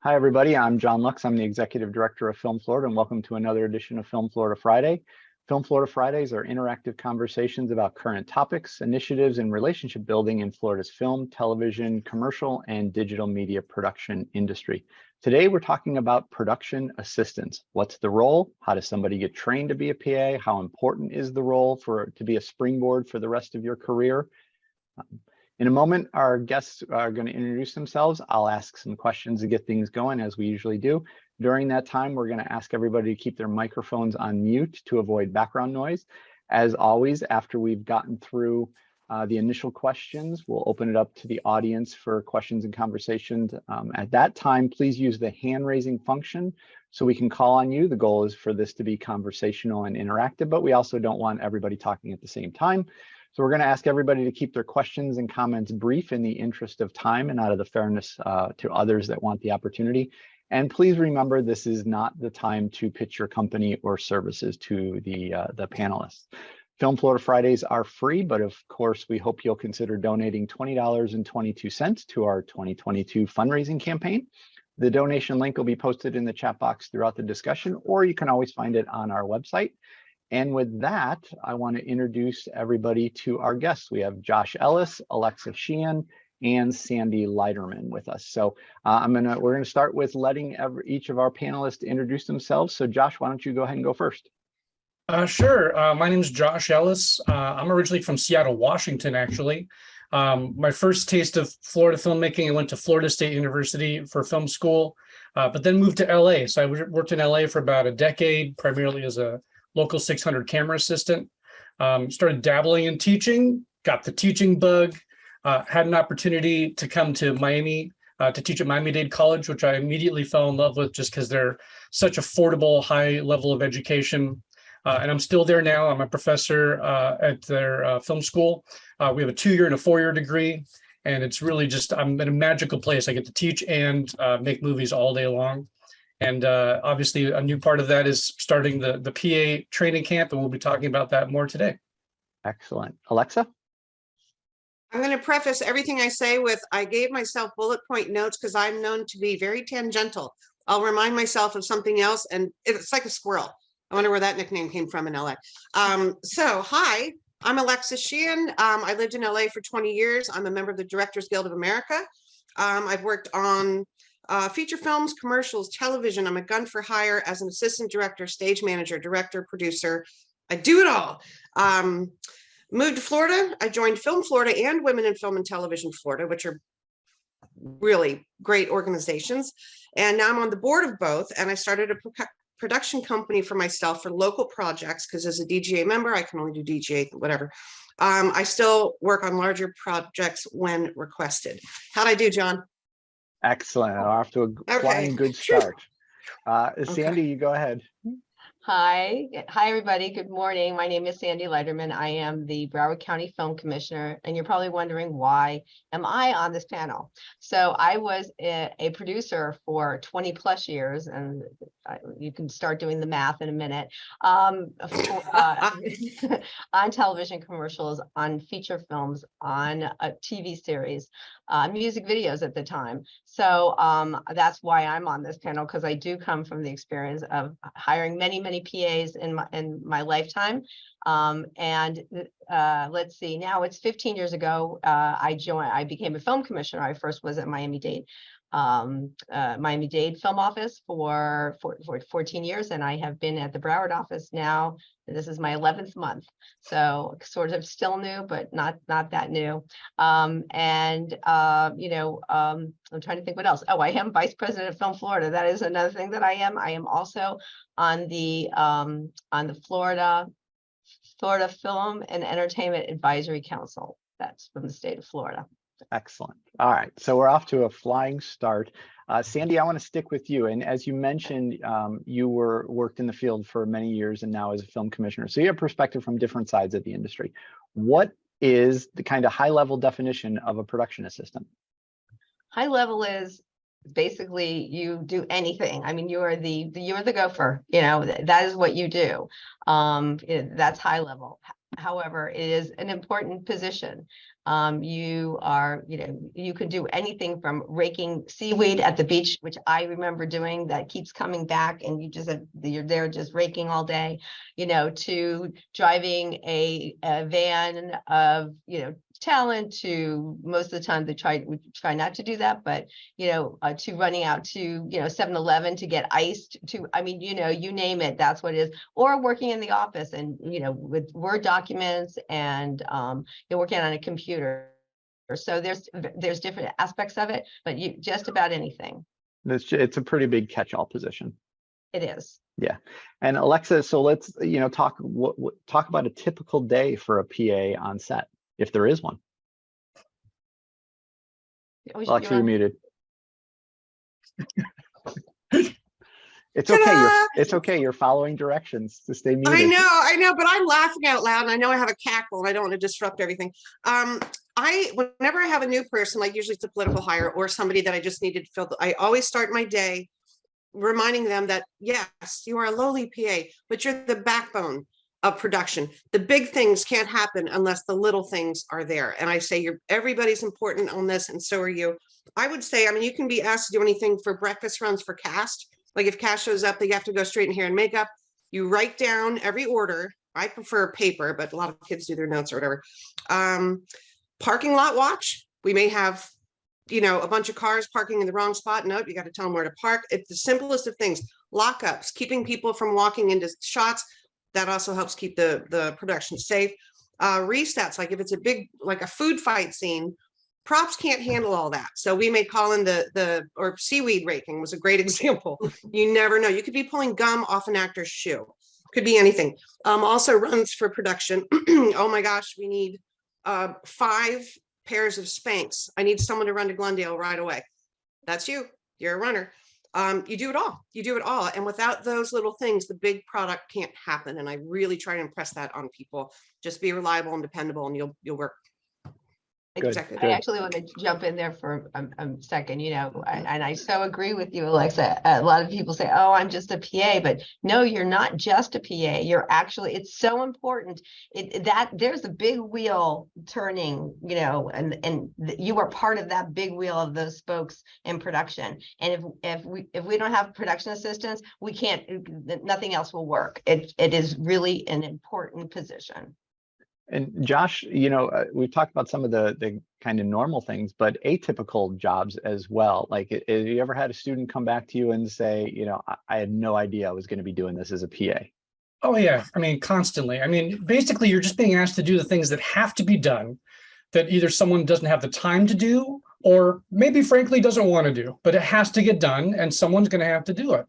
Hi, everybody. I'm John Lux. I'm the Executive Director of Film Florida, and welcome to another edition of Film Florida Friday. Film Florida Fridays are interactive conversations about current topics, initiatives, and relationship building in Florida's film, television, commercial, and digital media production industry. Today, we're talking about production assistants. What's the role? How does somebody get trained to be a PA? How important is the role to be a springboard for the rest of your career? In a moment, our guests are going to introduce themselves. I'll ask some questions to get things going, as we usually do. During that time, we're going to ask everybody to keep their microphones on mute to avoid background noise. As always, after we've gotten through the initial questions, we'll open it up to the audience for questions and conversations. At that time, please use the hand-raising function so we can call on you. The goal is for this to be conversational and interactive, but we also don't want everybody talking at the same time. So we're going to ask everybody to keep their questions and comments brief in the interest of time and out of the fairness to others that want the opportunity. And please remember, this is not the time to pitch your company or services to the panelists. Film Florida Fridays are free, but of course, we hope you'll consider donating $20.22 to our 2022 fundraising campaign. The donation link will be posted in the chat box throughout the discussion, or you can always find it on our website. And with that, I want to introduce everybody to our guests. We have Josh Ellis, Alexa Sheehan, and Sandy Lighterman with us. So we're gonna start with letting each of our panelists introduce themselves. So Josh, why don't you go ahead and go first? Sure. My name is Josh Ellis. I'm originally from Seattle, Washington, actually. My first taste of Florida filmmaking, I went to Florida State University for film school, but then moved to LA. So I worked in LA for about a decade, primarily as a local 600 camera assistant. Started dabbling in teaching, got the teaching bug, had an opportunity to come to Miami to teach at Miami-Dade College, which I immediately fell in love with just because they're such affordable, high level of education. And I'm still there now. I'm a professor at their film school. We have a 2-year and a 4-year degree, and it's really just, I'm in a magical place. I get to teach and make movies all day long. And obviously a new part of that is starting the PA training camp, and we'll be talking about that more today. Excellent. Alexa? I'm going to preface everything I say with, I gave myself bullet point notes because I'm known to be very tangential. I'll remind myself of something else, and it's like a squirrel. I wonder where that nickname came from in LA. So hi, I'm Alexa Sheehan. I lived in LA for 20 years. I'm a member of the Directors Guild of America. I've worked on feature films, commercials, television. I'm a gun for hire as an assistant director, stage manager, director, producer. I do it all. Moved to Florida. I joined Film Florida and Women in Film and Television Florida, which are really great organizations. And now I'm on the board of both. And I started a production company for myself for local projects, because as a DGA member, I can only do DGA, whatever. I still work on larger projects when requested. How'd I do, John? Excellent. Off to a flying good start. Sandy, you go ahead. Hi, everybody. Good morning. My name is Sandy Lighterman. I am the Broward County Film Commissioner, and you're probably wondering, why am I on this panel? So I was a producer for 20 plus years, and you can start doing the math in a minute, on television commercials, on feature films, on a TV series, music videos at the time. So that's why I'm on this panel, because I do come from the experience of hiring many PAs in my lifetime. Let's see, now it's 15 years ago, I became a film commissioner. I first was at Miami-Dade film office for 14 years, and I have been at the Broward office now. This is my 11th month, so sort of still new, but not that new. I'm trying to think what else. Oh, I am vice president of Film Florida. That is another thing that I am. I am also on the Florida Film and Entertainment Advisory Council. That's from the state of Florida. Excellent. All right, so we're off to a flying start. Sandy, I want to stick with you. And as you mentioned, you worked in the field for many years and now as a film commissioner. So you have perspective from different sides of the industry. What is the kind of high level definition of a production assistant? High level is basically you do anything. I mean, you're the gopher, that is what you do. That's high level. However, it is an important position. You can do anything from raking seaweed at the beach, which I remember doing, that keeps coming back, and you're there just raking all day, to driving a van of, talent, to most of the time we try not to do that, but to running out to 7-Eleven to get iced, you name it, that's what it is. Or working in the office and with Word documents and you're working on a computer. So there's different aspects of it, but just about anything. It's a pretty big catch-all position. It is. Yeah. And Alexa, so let's talk about a typical day for a PA on set, if there is one. Alexa, you're muted. It's okay. It's okay. You're following directions to stay muted. I know, but I'm laughing out loud, and I know I have a cackle, and I don't want to disrupt everything. Whenever I have a new person, like usually it's a political hire or somebody that I just needed to fill, I always start my day reminding them that, yes, you are a lowly PA, but you're the backbone of production. The big things can't happen unless the little things are there. And I say, everybody's important on this, and so are you. I would say, you can be asked to do anything for breakfast runs for cast. Like if cast shows up, they have to go straight in hair and makeup. You write down every order. I prefer paper, but a lot of kids do their notes or whatever. Parking lot watch. We may have, a bunch of cars parking in the wrong spot. Nope, you got to tell them where to park. It's the simplest of things. Lockups, keeping people from walking into shots. That also helps keep the production safe. Resets, like if it's a big, like a food fight scene, props can't handle all that. So we may call in or seaweed raking was a great example. You never know. You could be pulling gum off an actor's shoe. Could be anything. Also runs for production. Oh my gosh, we need 5 pairs of Spanx. I need someone to run to Glendale right away. That's you. You're a runner. You do it all. You do it all. And without those little things, the big product can't happen. And I really try to impress that on people. Just be reliable and dependable, and you'll work. Exactly. I actually want to jump in there for a second, and I so agree with you, Alexa. A lot of people say, oh, I'm just a PA, but no, you're not just a PA. You're actually, it's so important that there's a big wheel turning, and you are part of that big wheel of those spokes in production. And if we don't have production assistants, we can't, nothing else will work. It is really an important position. And Josh, we've talked about some of the kind of normal things, but atypical jobs as well. Like, have you ever had a student come back to you and say, I had no idea I was going to be doing this as a PA? Oh, yeah. Constantly. Basically, you're just being asked to do the things that have to be done that either someone doesn't have the time to do, or maybe frankly doesn't want to do, but it has to get done and someone's going to have to do it.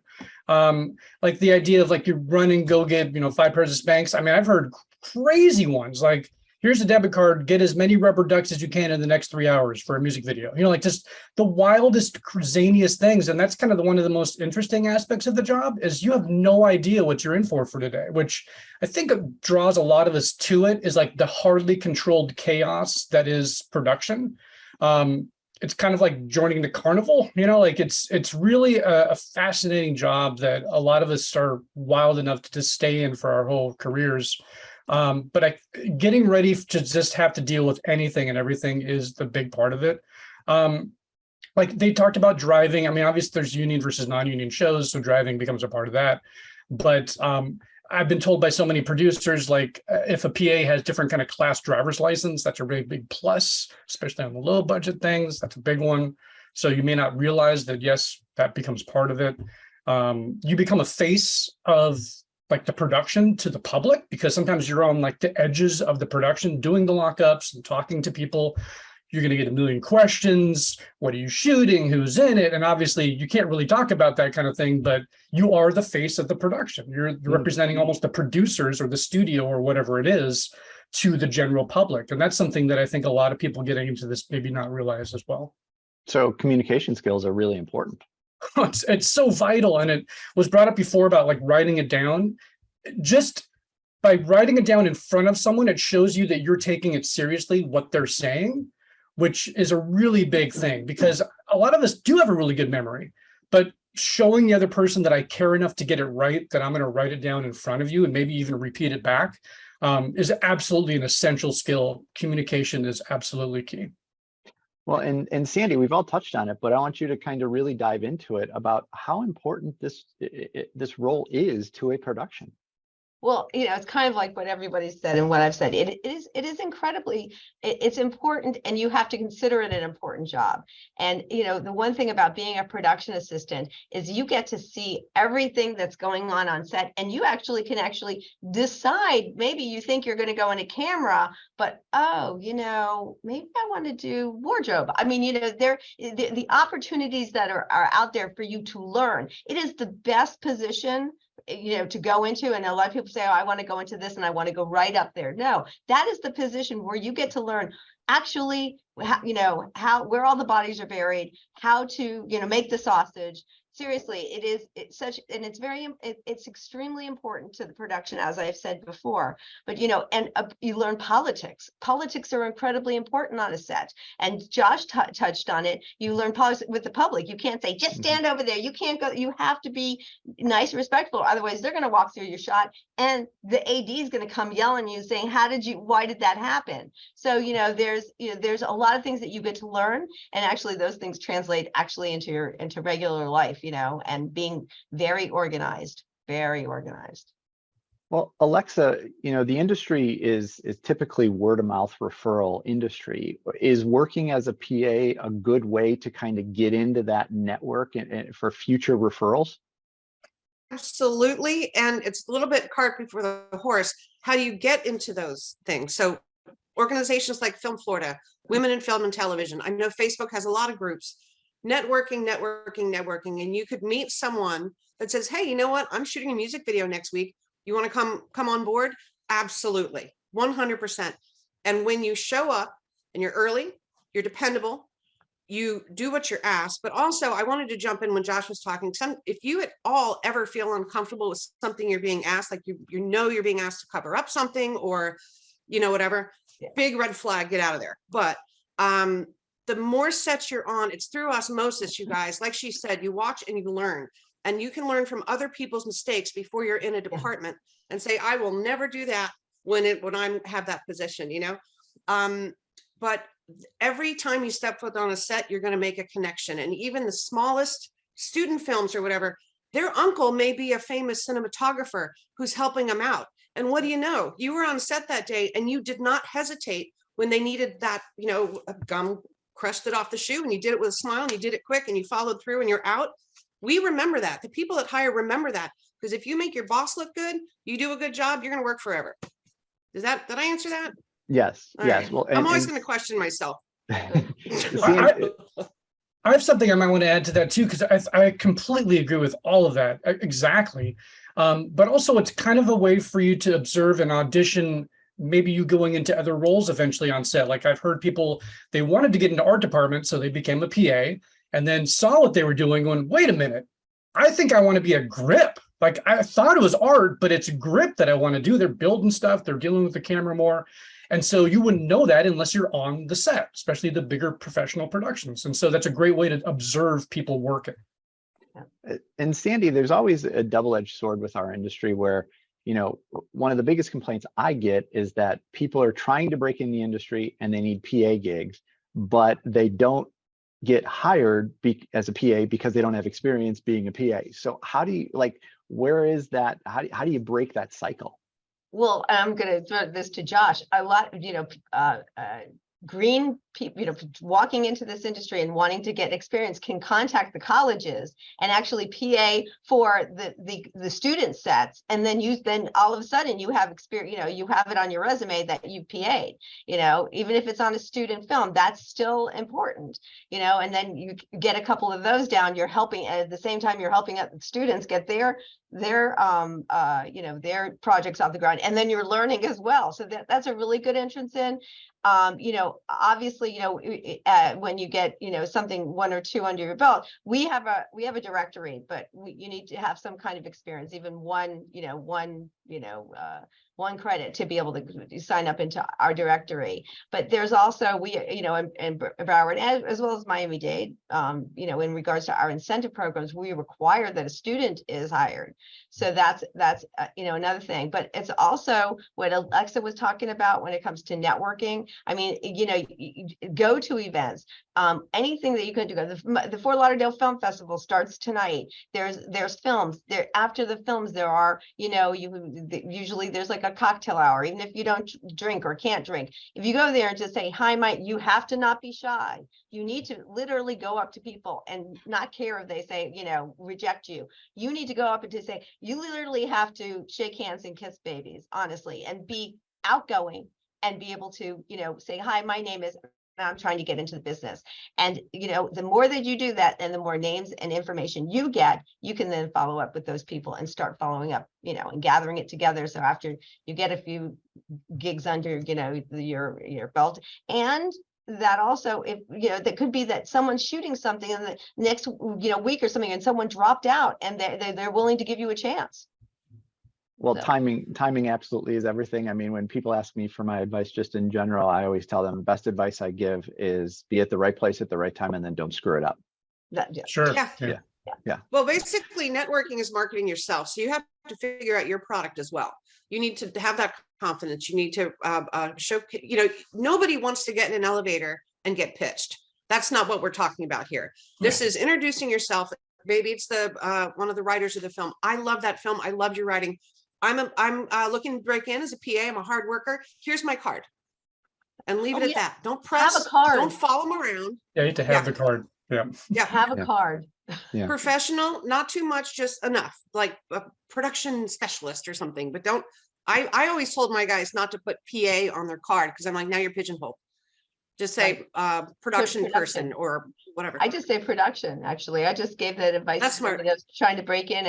Like the idea of like you run and go get, 5 pairs of Spanx. I've heard crazy ones like, here's a debit card, get as many rubber ducks as you can in the next 3 hours for a music video. Like just the wildest, zaniest things. And that's kind of one of the most interesting aspects of the job is you have no idea what you're in for today, which I think draws a lot of us to it, is like the hardly controlled chaos that is production. It's kind of like joining the carnival, like it's really a fascinating job that a lot of us are wild enough to just stay in for our whole careers. But getting ready to just have to deal with anything and everything is the big part of it. Like they talked about driving. Obviously there's union versus non-union shows, so driving becomes a part of that. But I've been told by so many producers, like if a PA has different kind of class driver's license, that's a really big plus, especially on the low budget things. That's a big one. So you may not realize that, yes, that becomes part of it. You become a face of like the production to the public, because sometimes you're on like the edges of the production doing the lockups and talking to people. You're going to get a million questions. What are you shooting? Who's in it? And obviously you can't really talk about that kind of thing, but you are the face of the production. You're representing almost the producers or the studio or whatever it is to the general public. And that's something that I think a lot of people getting into this maybe not realize as well. So communication skills are really important. It's so vital. And it was brought up before about like writing it down. Just by writing it down in front of someone, it shows you that you're taking it seriously, what they're saying, which is a really big thing, because a lot of us do have a really good memory, but showing the other person that I care enough to get it right, that I'm going to write it down in front of you and maybe even repeat it back. is absolutely an essential skill. Communication is absolutely key. Well, and Sandy, we've all touched on it, but I want you to kind of really dive into it about how important this role is to a production. Well, it's kind of like what everybody said and what I've said. It is incredibly, it's important, and you have to consider it an important job. And, the one thing about being a production assistant is you get to see everything that's going on set, and you actually can decide, maybe you think you're going to go into camera, but, maybe I want to do wardrobe. I mean, the opportunities that are out there for you to learn. It is the best position to go into. And a lot of people say, oh, I want to go into this and I want to go right up there. No, that is the position where you get to learn actually, where all the bodies are buried, how to, make the sausage. Seriously, it's extremely important to the production, as I've said before. But, you learn politics. Politics are incredibly important on a set. And Josh touched on it. You learn politics with the public. You can't say, just stand over there. You can't go. You have to be nice, respectful. Otherwise, they're going to walk through your shot. And the AD is going to come yelling at you saying, why did that happen? So, there's a lot of things that you get to learn. And actually, those things translate into regular life. And being very organized. Well, Alexa, the industry is typically word of mouth referral industry. Is working as a PA a good way to kind of get into that network and for future referrals? Absolutely. And it's a little bit cart before the horse. How do you get into those things? So organizations like Film Florida, Women in Film and Television. I know Facebook has a lot of groups. Networking, and you could meet someone that says, hey, you know what? I'm shooting a music video next week. You want to come on board? Absolutely, 100%. And when you show up and you're early, you're dependable, you do what you're asked. But also, I wanted to jump in when Josh was talking. If you at all ever feel uncomfortable with something you're being asked, like you're being asked to cover up something or, whatever, big red flag, get out of there. But the more sets you're on, it's through osmosis, you guys. Like she said, you watch and you learn, and you can learn from other people's mistakes before you're in a department and say, I will never do that when I have that position, but every time you step foot on a set, you're going to make a connection. And even the smallest student films or whatever, their uncle may be a famous cinematographer who's helping them out. And what do you know? You were on set that day and you did not hesitate when they needed that, a gum crusted off the shoe, and you did it with a smile and you did it quick and you followed through and you're out. We remember that. The people that hire remember that, because if you make your boss look good, you do a good job, you're going to work forever. Did I answer that? Yes. All yes. right. Well, I'm always going to question myself. I have something I might want to add to that too, because I completely agree with all of that. Exactly. But also it's kind of a way for you to observe and audition, maybe you going into other roles eventually on set. Like I've heard people, they wanted to get into art department, so they became a PA and then saw what they were doing going, wait a minute, I think I want to be a grip. Like I thought it was art, but it's grip that I want to do. They're building stuff, they're dealing with the camera more. And so you wouldn't know that unless you're on the set, especially the bigger professional productions. And so that's a great way to observe people working. And Sandy, there's always a double-edged sword with our industry where, one of the biggest complaints I get is that people are trying to break in the industry and they need PA gigs, but they don't get hired as a PA because they don't have experience being a PA. So how do you, where is that? How do you break that cycle? Well, I'm going to throw this to Josh. A lot, green people, walking into this industry and wanting to get experience can contact the colleges and actually PA for the student sets, and then all of a sudden you have experience. You have it on your resume that you PA'd. Even if it's on a student film, that's still important. And then you get a couple of those down. You're helping at the same time you're helping students get their projects off the ground, and then you're learning as well. So that's a really good entrance in. Obviously, when you get, something one or two under your belt, we have a directory, but you need to have some kind of experience, even one 1 credit to be able to sign up into our directory. But there's also, we, in Broward, as well as Miami-Dade, in regards to our incentive programs, we require that a student is hired. So that's another thing. But it's also what Alexa was talking about when it comes to networking. I mean, go to events. Anything that you can do. The Fort Lauderdale Film Festival starts tonight. There's films there. After the films, there are, usually there's like a cocktail hour, even if you don't drink or can't drink. If you go there and just say, hi, Mike, you have to not be shy. You need to literally go up to people and not care if they say, reject you. You need to go up and to say, you literally have to shake hands and kiss babies, honestly, and be outgoing and be able to, say, hi, my name is, I'm trying to get into the business. And, the more that you do that and the more names and information you get, you can then follow up with those people and start following up, and gathering it together. So after you get a few gigs under, your belt, and that also, if, that could be that someone's shooting something in the next, week or something, and someone dropped out and they're willing to give you a chance. Well, So. timing absolutely is everything. I mean, when people ask me for my advice, just in general, I always tell them the best advice I give is be at the right place at the right time, and then don't screw it up. Sure. Yeah. Well, basically, networking is marketing yourself. So you have to figure out your product as well. You need to have that confidence. You need to show, nobody wants to get in an elevator and get pitched. That's not what we're talking about here. This is introducing yourself. Maybe it's the one of the writers of the film. I love that film. I loved your writing. I'm looking to break in as a PA. I'm a hard worker. Here's my card, and leave it at that. Don't press. Have a card. Don't follow them around. Yeah, you have to have the card. Yeah. Have a card. Yeah. Professional, not too much, just enough, like a production specialist or something. But don't. I always told my guys not to put PA on their card, because I'm like, now you're pigeonholed. Just say production person or whatever. I just say production. Actually, I just gave that advice. That's to somebody that was trying to break in,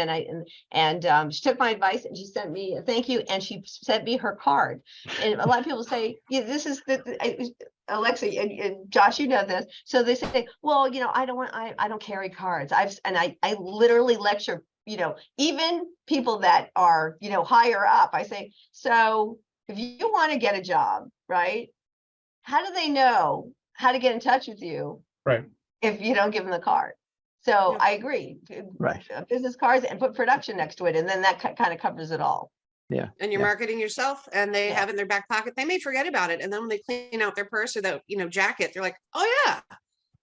and she took my advice and she sent me a thank you, and she sent me her card. And a lot of people say, yeah, this is Alexa and Josh, you know this. So they say, well, I don't carry cards. I literally lecture, even people that are, higher up. I say, so if you want to get a job, right? How do they know how to get in touch with you? Right. If you don't give them the card. So I agree. Right. Business cards, and put production next to it. And then that kind of covers it all. Yeah. And you're marketing yourself, and they have it in their back pocket. They may forget about it. And then when they clean out their purse or the, jacket, they're like, oh yeah,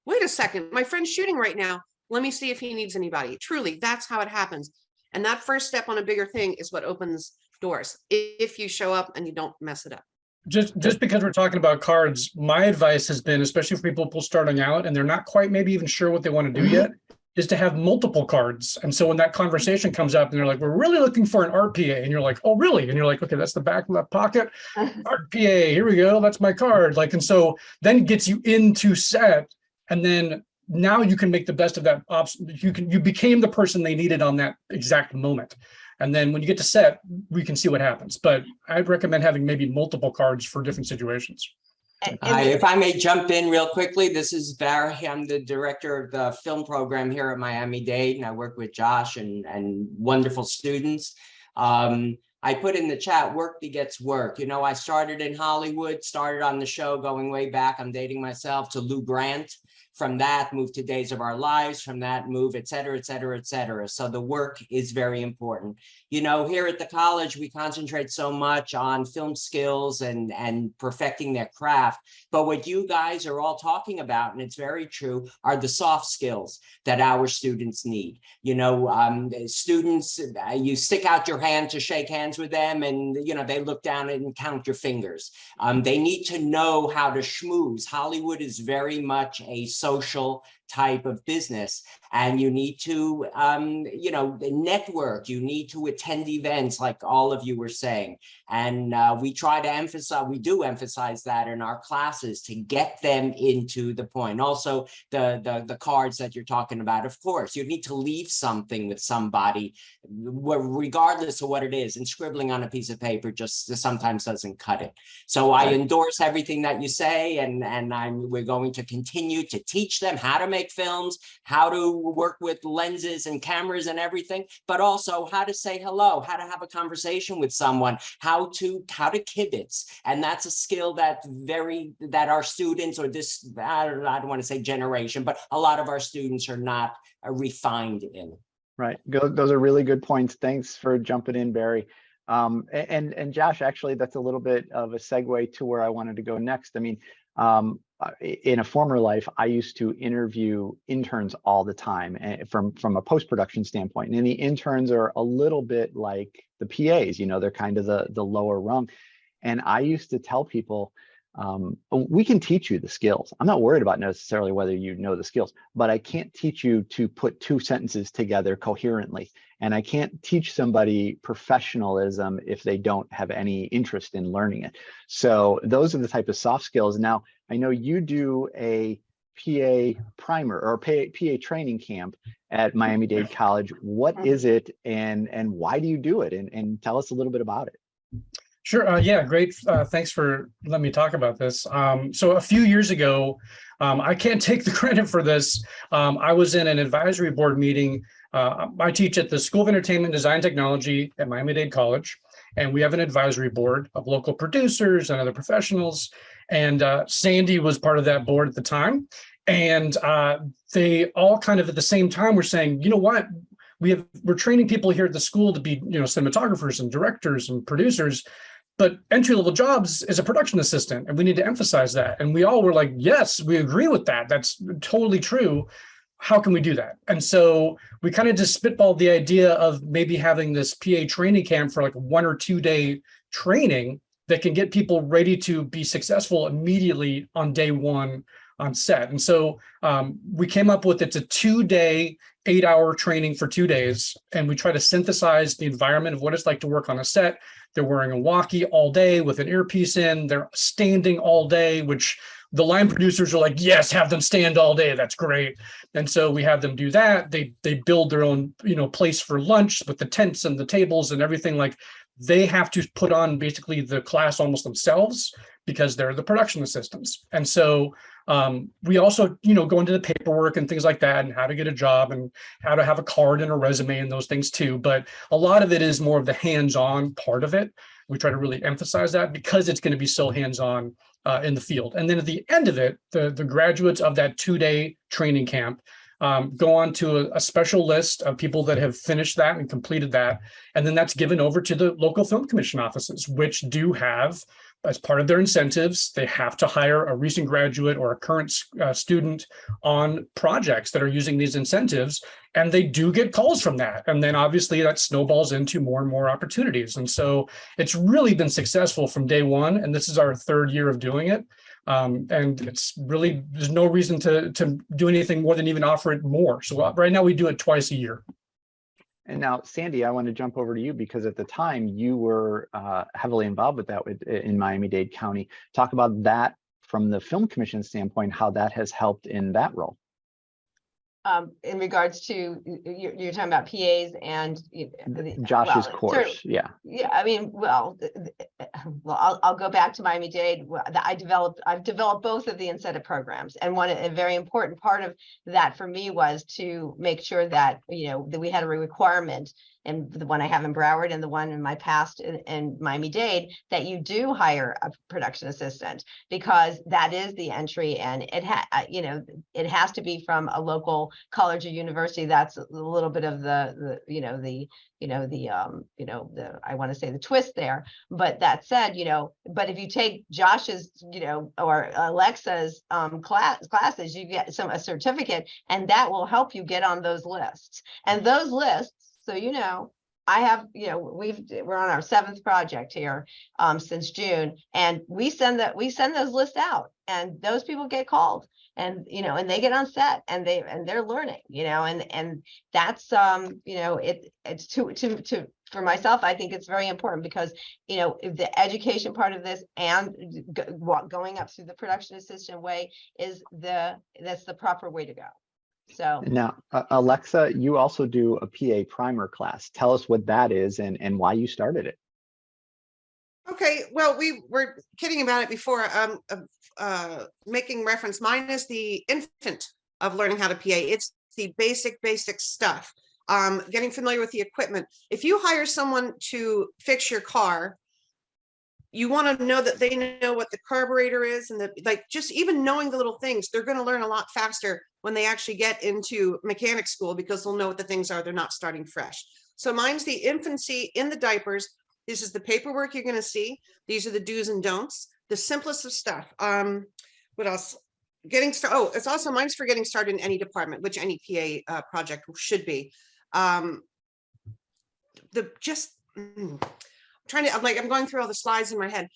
wait a second. My friend's shooting right now. Let me see if he needs anybody. Truly, that's how it happens. And that first step on a bigger thing is what opens doors. If you show up and you don't mess it up. Just because we're talking about cards, my advice has been, especially for people starting out and they're not quite maybe even sure what they want to do yet, is to have multiple cards. And so when that conversation comes up and they're like, we're really looking for an art PA, and you're like, oh, really? And you're like, okay, that's the back of that pocket. Art PA, here we go. That's my card. And so then it gets you into set, and then now you can make the best of that. You became the person they needed on that exact moment. And then when you get to set, we can see what happens. But I'd recommend having maybe multiple cards for different situations. If I may jump in real quickly, this is Barry. I'm the director of the film program here at Miami-Dade, and I work with Josh and wonderful students. I put in the chat, work begets work. I started in Hollywood, started on the show going way back. I'm dating myself, to Lou Grant. From that, move to Days of Our Lives. From that, move, et cetera, et cetera, et cetera. So the work is very important. Here at the college, we concentrate so much on film skills and perfecting their craft. But what you guys are all talking about, and it's very true, are the soft skills that our students need. Students, you stick out your hand to shake hands with them, and they look down and count your fingers. They need to know how to schmooze. Hollywood is very much a social type of business, and you need to network. You need to attend events, like all of you were saying, and we do emphasize that in our classes to get them into the point. Also, the cards that you're talking about, of course, you need to leave something with somebody, regardless of what it is, and scribbling on a piece of paper just sometimes doesn't cut it. So I endorse everything that you say, and we're going to continue to teach teach them how to make films, how to work with lenses and cameras and everything, but also how to say hello, how to have a conversation with someone, how to kibitz. And that's a skill that our students, or this, I don't want to say generation, but a lot of our students are not refined in. Right. Those are really good points. Thanks for jumping in, Barry. And Josh, actually, that's a little bit of a segue to where I wanted to go next. I mean, in a former life, I used to interview interns all the time from a post-production standpoint. And the interns are a little bit like the PAs, you know, they're kind of the lower rung. And I used to tell people, we can teach you the skills. I'm not worried about necessarily whether you know the skills, but I can't teach you to put two sentences together coherently. And I can't teach somebody professionalism if they don't have any interest in learning it. So those are the type of soft skills. Now, I know you do a PA primer or PA training camp at Miami-Dade College. What is it and why do you do it? And tell us a little bit about it. Sure. Yeah, great. Thanks for letting me talk about this. So a few years ago, I can't take the credit for this. I was in an advisory board meeting. I teach at the School of Entertainment Design Technology at Miami-Dade College, and we have an advisory board of local producers and other professionals. And Sandy was part of that board at the time. And they all kind of at the same time were saying, you know what? We're training people here at the school to be, you know, cinematographers and directors and producers, but entry-level jobs is a production assistant, and we need to emphasize that. And we all were like, yes, we agree with that. That's totally true. How can we do that? And so we kind of just spitballed the idea of maybe having this PA training camp for like a 1 or 2 day training that can get people ready to be successful immediately on day one on set. And so we came up with, it's a 2-day, 8-hour training for 2 days. And we try to synthesize the environment of what it's like to work on a set. They're wearing a walkie all day with an earpiece in, they're standing all day, which the line producers are like, yes, have them stand all day. That's great. And so we have them do that. They build their own, you know, place for lunch with the tents and the tables and everything. Like, they have to put on basically the class almost themselves because they're the production assistants. And so we also, you know, go into the paperwork and things like that, and how to get a job and how to have a card and a resume and those things too. But a lot of it is more of the hands-on part of it. We try to really emphasize that because it's going to be so hands-on in the field. And then at the end of it, the graduates of that 2-day training camp go on to a special list of people that have finished that and completed that. And then that's given over to the local film commission offices, which do have, as part of their incentives, they have to hire a recent graduate or a current student on projects that are using these incentives. And they do get calls from that. And then obviously that snowballs into more and more opportunities. And so it's really been successful from day one. And this is our 3rd year of doing it. And it's really, there's no reason to do anything more than even offer it more. So right now we do it twice a year. And now, Sandy, I want to jump over to you because at the time you were heavily involved with that in Miami-Dade County. Talk about that from the Film Commission standpoint, how that has helped in that role. In regards to, you're talking about PAs and Josh's course, yeah. Yeah, I mean, well, I'll go back to Miami-Dade. I've developed both of the incentive programs, and a very important part of that for me was to make sure that, you know, that we had a requirement, and the one I have in Broward and the one in my past in Miami-Dade, that you do hire a production assistant, because that is the entry, and it has to be from a local college or university. That's a little bit of the I want to say the twist there. But that said, you know, but if you take Josh's, you know, or Alexa's classes, you get a certificate, and that will help you get on those lists. And those lists, so, you know, I have, you know, we're on our 7th project here since June, and we send those lists out, and those people get called, and, you know, and they get on set, and they're learning, you know, and that's you know, it's to for myself, I think it's very important, because, you know, the education part of this and going up through the production assistant way that's the proper way to go. So now, Alexa, you also do a PA primer class. Tell us what that is and why you started it. Okay, well, we were kidding about it before, making reference. Mine is the infant of learning how to PA. It's the basic stuff. Getting familiar with the equipment. If you hire someone to fix your car, you want to know that they know what the carburetor is, and like just even knowing the little things, they're going to learn a lot faster when they actually get into mechanic school, because they'll know what the things are. They're not starting fresh. So mine's the infancy in the diapers. This is the paperwork you're going to see. These are the do's and don'ts, the simplest of stuff. What else? Getting started. Oh, it's also mine's for getting started in any department, which any PA project should be. I'm going through all the slides in my head.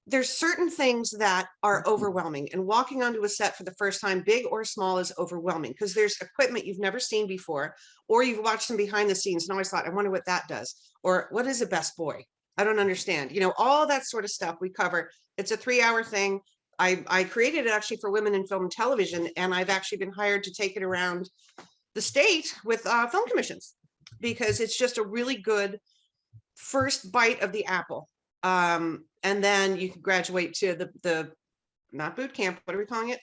There's certain things that are overwhelming, and walking onto a set for the first time, big or small, is overwhelming, because there's equipment you've never seen before, or you've watched them behind the scenes and always thought, I wonder what that does, or what is a best boy? I don't understand. All that sort of stuff we cover. It's a 3-hour thing. I created it actually for women in film and television, and I've actually been hired to take it around the state with film commissions, because it's just a really good first bite of the apple. And then you can graduate to the not boot camp, what are we calling it?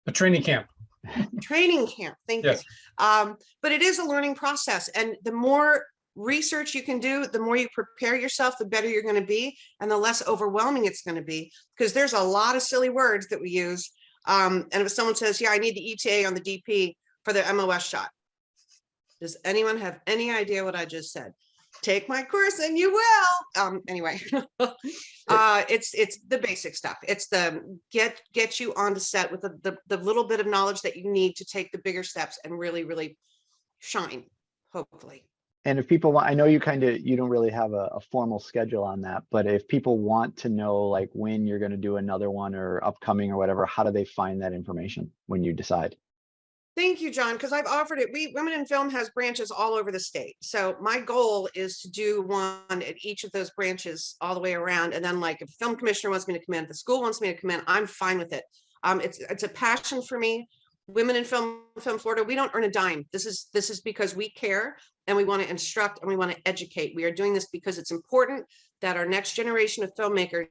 A training camp. Training camp. Thank you. But it is a learning process, and the more research you can do, the more you prepare yourself, the better you're going to be, and the less overwhelming it's going to be, because there's a lot of silly words that we use. And if someone says, yeah, I need the ETA on the DP for the MOS shot, does anyone have any idea what I just said? Take my course and you will. Anyway, it's the basic stuff. It's the get you on the set with the little bit of knowledge that you need to take the bigger steps and really shine, hopefully. And if people want, I know you don't really have a formal schedule on that, but if people want to know like when you're going to do another one or upcoming or whatever, how do they find that information when you decide? Thank you, John, because I've offered it. Women in Film has branches all over the state. So my goal is to do one at each of those branches all the way around. And then, like, if a film commissioner wants me to come in, if the school wants me to come in, I'm fine with it. It's a passion for me. Women in Film Florida, we don't earn a dime. This is because we care, and we want to instruct, and we want to educate. We are doing this because it's important that our next generation of filmmakers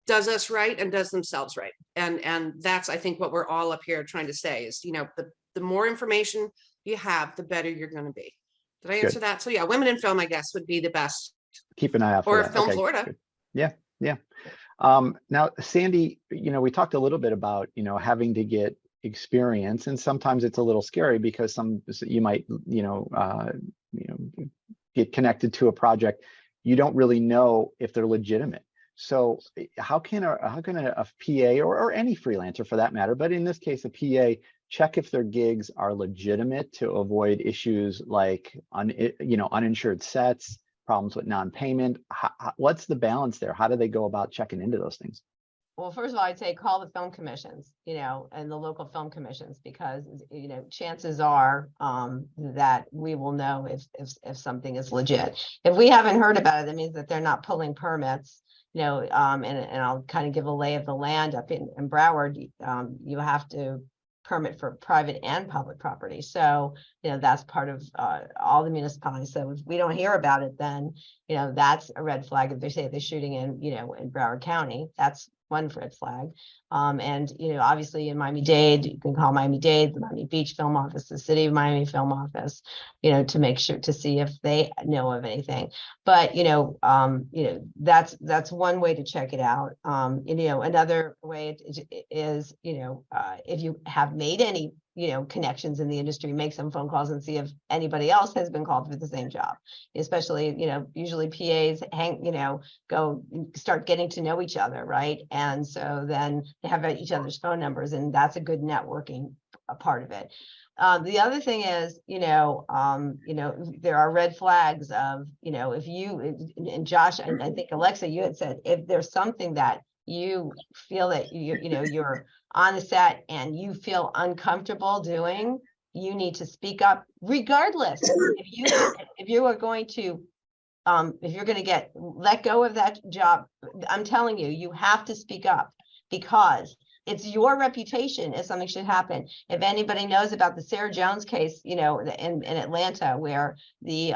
does us right and does themselves right. And that's, I think, what we're all up here trying to say is, the more information you have, the better you're going to be. Did I answer that? So yeah, Women in Film, I guess, would be the best. Keep an eye out for that. Film Okay, Florida. good. Yeah. Now, Sandy, we talked a little bit about, having to get experience, and sometimes it's a little scary because you might, get connected to a project. You don't really know if they're legitimate. So how can a PA or any freelancer for that matter, but in this case, a PA, check if their gigs are legitimate to avoid issues like, uninsured sets, problems with non-payment? What's the balance there? How do they go about checking into those things? Well, first of all, I'd say call the film commissions, and the local film commissions, because, chances are that we will know if something is legit. If we haven't heard about it, that means that they're not pulling permits. And I'll kind of give a lay of the land up in Broward. You have to permit for private and public property. So, that's part of all the municipalities. So if we don't hear about it, then, that's a red flag. If they say they're shooting in Broward County, that's one red flag. And, obviously in Miami-Dade, you can call Miami-Dade, the Miami Beach Film Office, the City of Miami Film Office, to make sure to see if they know of anything. But, that's one way to check it out. Another way is, if you have made any, connections in the industry, make some phone calls and see if anybody else has been called for the same job. Especially, usually PAs go start getting to know each other, right? And so then they have each other's phone numbers, and that's a good networking part of it. The other thing is, there are red flags of, if you, and Josh, and I think Alexa, you had said, if there's something that you feel that you're on the set and you feel uncomfortable doing, you need to speak up, regardless. If you are going to if you're going to get let go of that job, I'm telling you, you have to speak up, because it's your reputation if something should happen. If anybody knows about the Sarah Jones case, in Atlanta, where the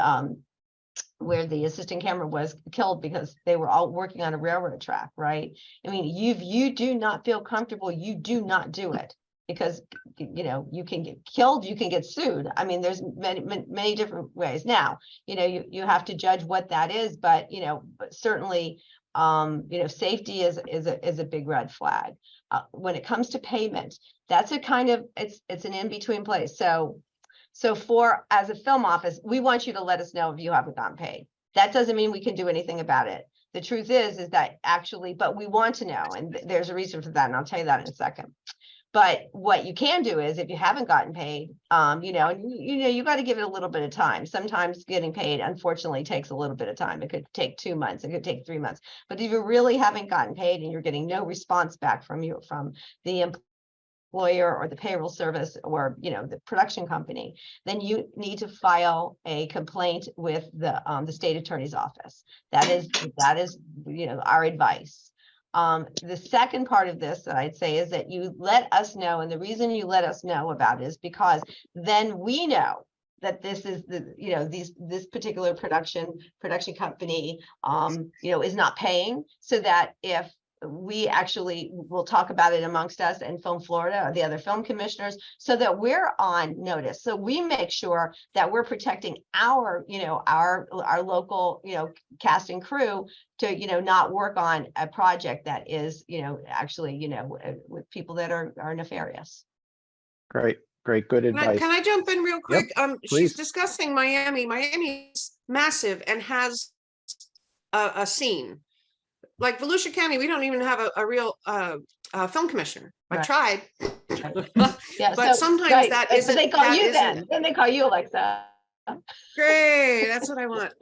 where the assistant camera was killed because they were all working on a railroad track, right? I mean, if you do not feel comfortable, you do not do it, because you can get killed, you can get sued. I mean, there's many different ways. Now, you have to judge what that is, but but certainly safety is a big red flag. When it comes to payment, that's a kind of, it's an in-between place. So for, as a film office, we want you to let us know if you haven't gotten paid. That doesn't mean we can do anything about it. The truth is that actually, but we want to know, and there's a reason for that, and I'll tell you that in a second. But what you can do is, if you haven't gotten paid, you got to give it a little bit of time. Sometimes getting paid, unfortunately, takes a little bit of time. It could take 2 months. It could take 3 months. But if you really haven't gotten paid and you're getting no response back from the employer or the payroll service or the production company, then you need to file a complaint with the state attorney's office. That is our advice. The second part of this that I'd say is that you let us know, and the reason you let us know about it is because then we know that this is this particular production company is not paying, so that if we actually will talk about it amongst us and Film Florida or the other film commissioners, so that we're on notice. So we make sure that we're protecting our local, cast and crew to, not work on a project that is, actually, with people that are nefarious. Great. Good advice. Can I jump in real quick? Please. She's discussing Miami. Miami is massive and has a scene. Like Volusia County, we don't even have a real film commissioner. I Right. tried, Yeah, but sometimes that isn't. They call you then they call you Alexa. Great, that's what I want.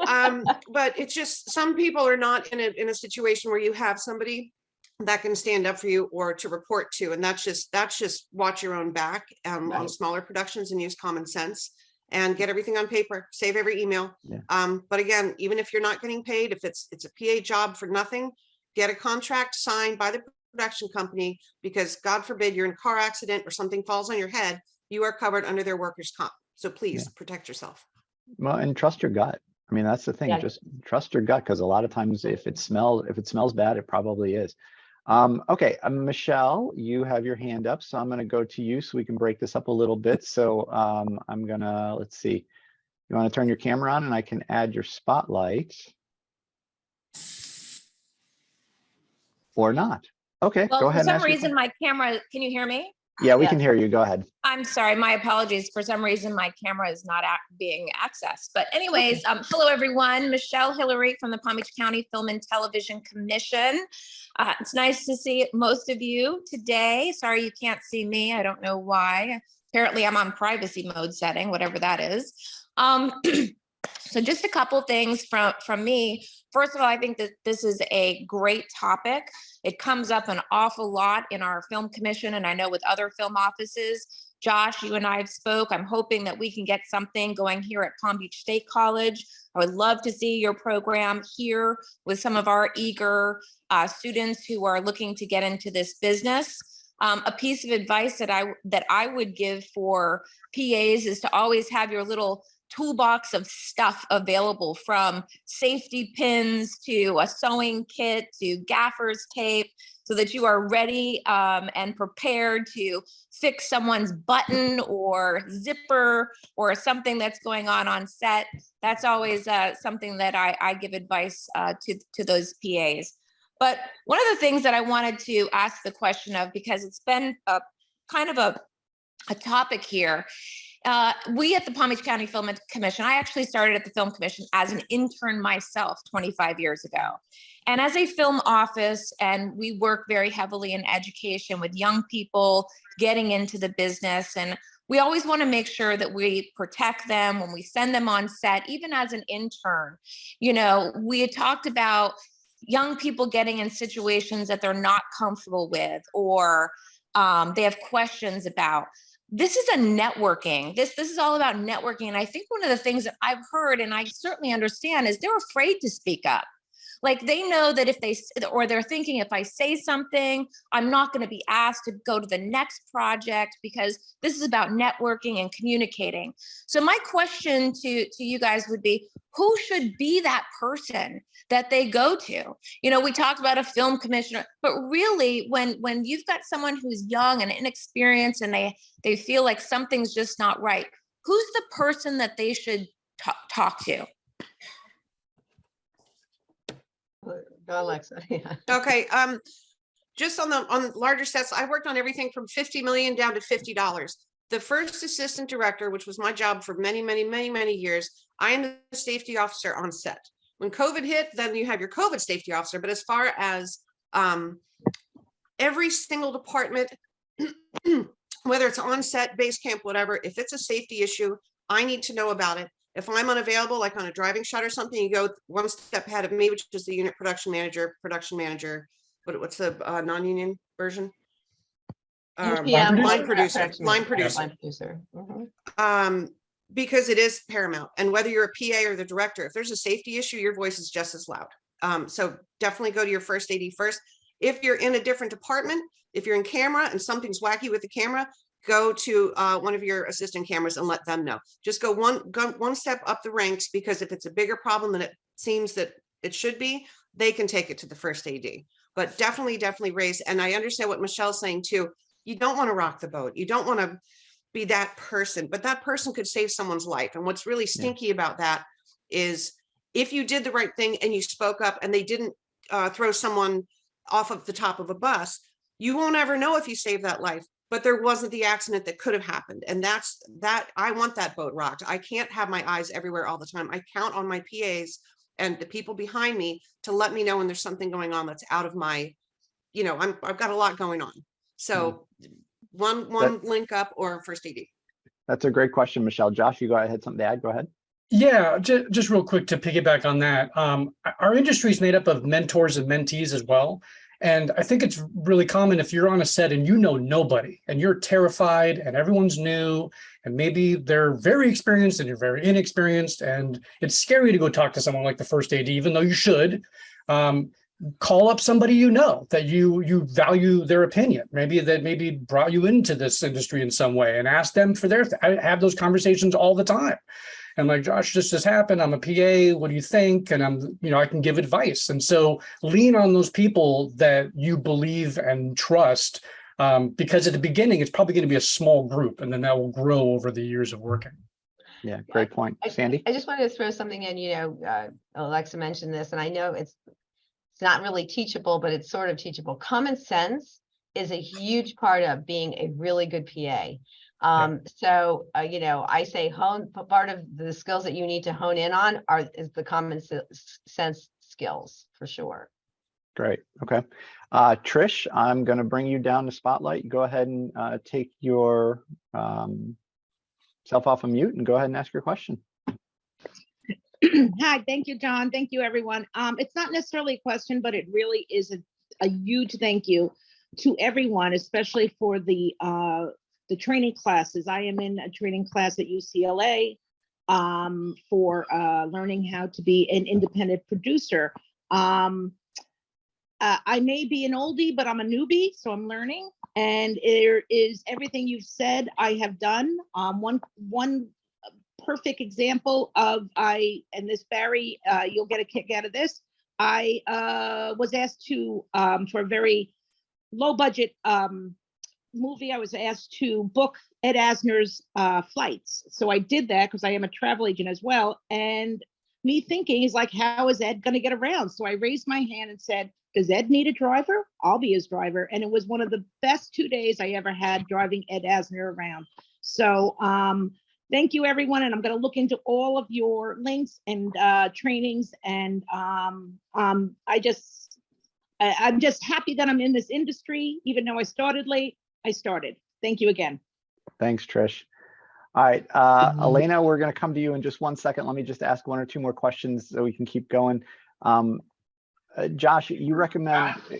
But it's just, some people are not in a situation where you have somebody that can stand up for you or to report to, and that's just watch your own back on Right. smaller productions and use common sense and get everything on paper, save every email. Yeah. But again, even if you're not getting paid, if it's a PA job for nothing, get a contract signed by the production company, because God forbid you're in a car accident or something falls on your head, you are covered under their workers' comp. So please protect yourself. Well, and trust your gut. I mean, that's the thing. Yeah. Just trust your gut, because a lot of times if it smells bad, it probably is. Okay, Michelle, you have your hand up, so I'm going to go to you so we can break this up a little bit. So I'm gonna, let's see. You want to turn your camera on and I can add your spotlight. Or not. Okay, Well, go ahead. for some reason, my camera, can you hear me? Yeah, we Yeah. can hear you. Go ahead. I'm sorry, my apologies. For some reason, my camera is not being accessed. But anyways, hello, everyone. Michelle Hillary from the Palm Beach County Film and Television Commission. It's nice to see most of you today. Sorry you can't see me. I don't know why. Apparently, I'm on privacy mode setting, whatever that is. So just a couple things from me. First of all, I think that this is a great topic. It comes up an awful lot in our film commission, and I know with other film offices. Josh, you and I have spoke. I'm hoping that we can get something going here at Palm Beach State College. I would love to see your program here with some of our eager students who are looking to get into this business. A piece of advice that I would give for PAs is to always have your little toolbox of stuff available, from safety pins to a sewing kit to gaffer's tape, so that you are ready and prepared to fix someone's button or zipper or something that's going on set. That's always something that I give advice to those PAs. But one of the things that I wanted to ask the question of, because it's been a kind of a topic here, we at the Palm Beach County Film Commission, I actually started at the Film Commission as an intern myself 25 years ago. And as a film office, and we work very heavily in education with young people getting into the business. And we always want to make sure that we protect them when we send them on set, even as an intern. We had talked about young people getting in situations that they're not comfortable with, or they have questions about. This is a networking. This is all about networking. And I think one of the things that I've heard, and I certainly understand, is they're afraid to speak up. Like they know that if they, or they're thinking if I say something, I'm not going to be asked to go to the next project because this is about networking and communicating. So my question to you guys would be, who should be that person that they go to? You know, we talked about a film commissioner, but really when you've got someone who's young and inexperienced and they feel like something's just not right, who's the person that they should talk to? Go, Alexa. Yeah. Okay, just on larger sets, I worked on everything from 50 million down to $50. The first assistant director, which was my job for many, many, many, many years, I am the safety officer on set. When COVID hit, then you have your COVID safety officer. But as far as every single department, whether it's on set, base camp, whatever, if it's a safety issue, I need to know about it. If I'm unavailable, like on a driving shot or something, you go one step ahead of me, which is the unit production manager. What's the non-union version? UPM, Line producer. Because it is paramount. And whether you're a PA or the director, if there's a safety issue, your voice is just as loud. So definitely go to your first AD first. If you're in a different department, if you're in camera and something's wacky with the camera, go to one of your assistant cameras and let them know. Just go one step up the ranks, because if it's a bigger problem than it seems that it should be, they can take it to the first AD. But definitely raise. And I understand what Michelle's saying too. You don't want to rock the boat. You don't want to be that person, but that person could save someone's life. And what's really stinky about that is if you did the right thing and you spoke up and they didn't throw someone off of the top of a bus, you won't ever know if you saved that life. But there wasn't the accident that could have happened. And that's that. I want that boat rocked. I can't have my eyes everywhere all the time. I count on my PAs and the people behind me to let me know when there's something going on that's out of my, I've got a lot going on. So one link up or first AD. That's a great question, Michelle. Josh, you had something to add? Go ahead. Yeah, just real quick to piggyback on that. Our industry is made up of mentors and mentees as well. And I think it's really common if you're on a set and you know nobody and you're terrified and everyone's new and maybe they're very experienced and you're very inexperienced and it's scary to go talk to someone like the first AD, even though you should. Call up somebody you know that you value their opinion, maybe brought you into this industry in some way, and ask them for I have those conversations all the time. And like, Josh, this just happened. I'm a PA. What do you think? And I can give advice. And so lean on those people that you believe and trust, because at the beginning, it's probably going to be a small group, and then that will grow over the years of working. Yeah, great point. Sandy? I just wanted to throw something in, Alexa mentioned this, and I know it's not really teachable, but it's sort of teachable. Common sense is a huge part of being a really good PA. So, I say part of the skills that you need to hone in on is the common sense skills for sure. Great. Okay. Trish, I'm going to bring you down to spotlight. Go ahead and take your self off of mute and go ahead and ask your question. Hi, thank you, John. Thank you, everyone. It's not necessarily a question, but it really is a huge thank you to everyone, especially for the training classes. I am in a training class at UCLA for learning how to be an independent producer. I may be an oldie, but I'm a newbie, so I'm learning. And there is everything you've said I have done. One perfect example of and this, Barry, you'll get a kick out of this. I was asked to, for a very low budget movie, I was asked to book Ed Asner's flights. So I did that because I am a travel agent as well. And me thinking is like, how is Ed going to get around? So I raised my hand and said, does Ed need a driver? I'll be his driver. And it was one of the best 2 days I ever had driving Ed Asner around. So thank you, everyone. And I'm going to look into all of your links and trainings. And I'm just happy that I'm in this industry. Even though I started late, I started. Thank you again. Thanks, Trish. All right, Elena, we're going to come to you in just 1 second. Let me just ask 1 or 2 more questions so we can keep going. Josh,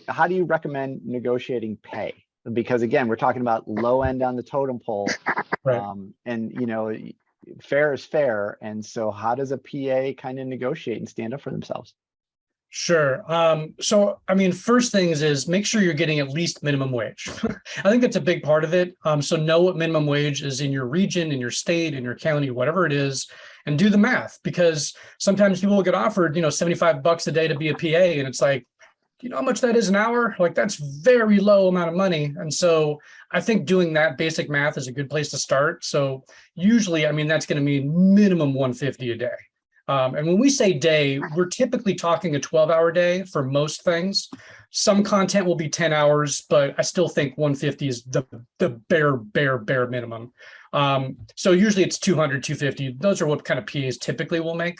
how do you recommend negotiating pay? Because again, we're talking about low end on the totem pole, right. And fair is fair. And so how does a PA kind of negotiate and stand up for themselves? Sure. So, I mean, first things is make sure you're getting at least minimum wage. I think that's a big part of it. So know what minimum wage is in your region, in your state, in your county, whatever it is, and do the math, because sometimes people will get offered, $75 a day to be a PA. And it's like, do you know how much that is an hour? Like, that's very low amount of money. And so I think doing that basic math is a good place to start. So usually, I mean, that's going to mean minimum 150 a day. And when we say day, we're typically talking a 12-hour day for most things. Some content will be 10 hours, but I still think 150 is the bare minimum. So usually it's 200, 250. Those are what kind of PAs typically will make.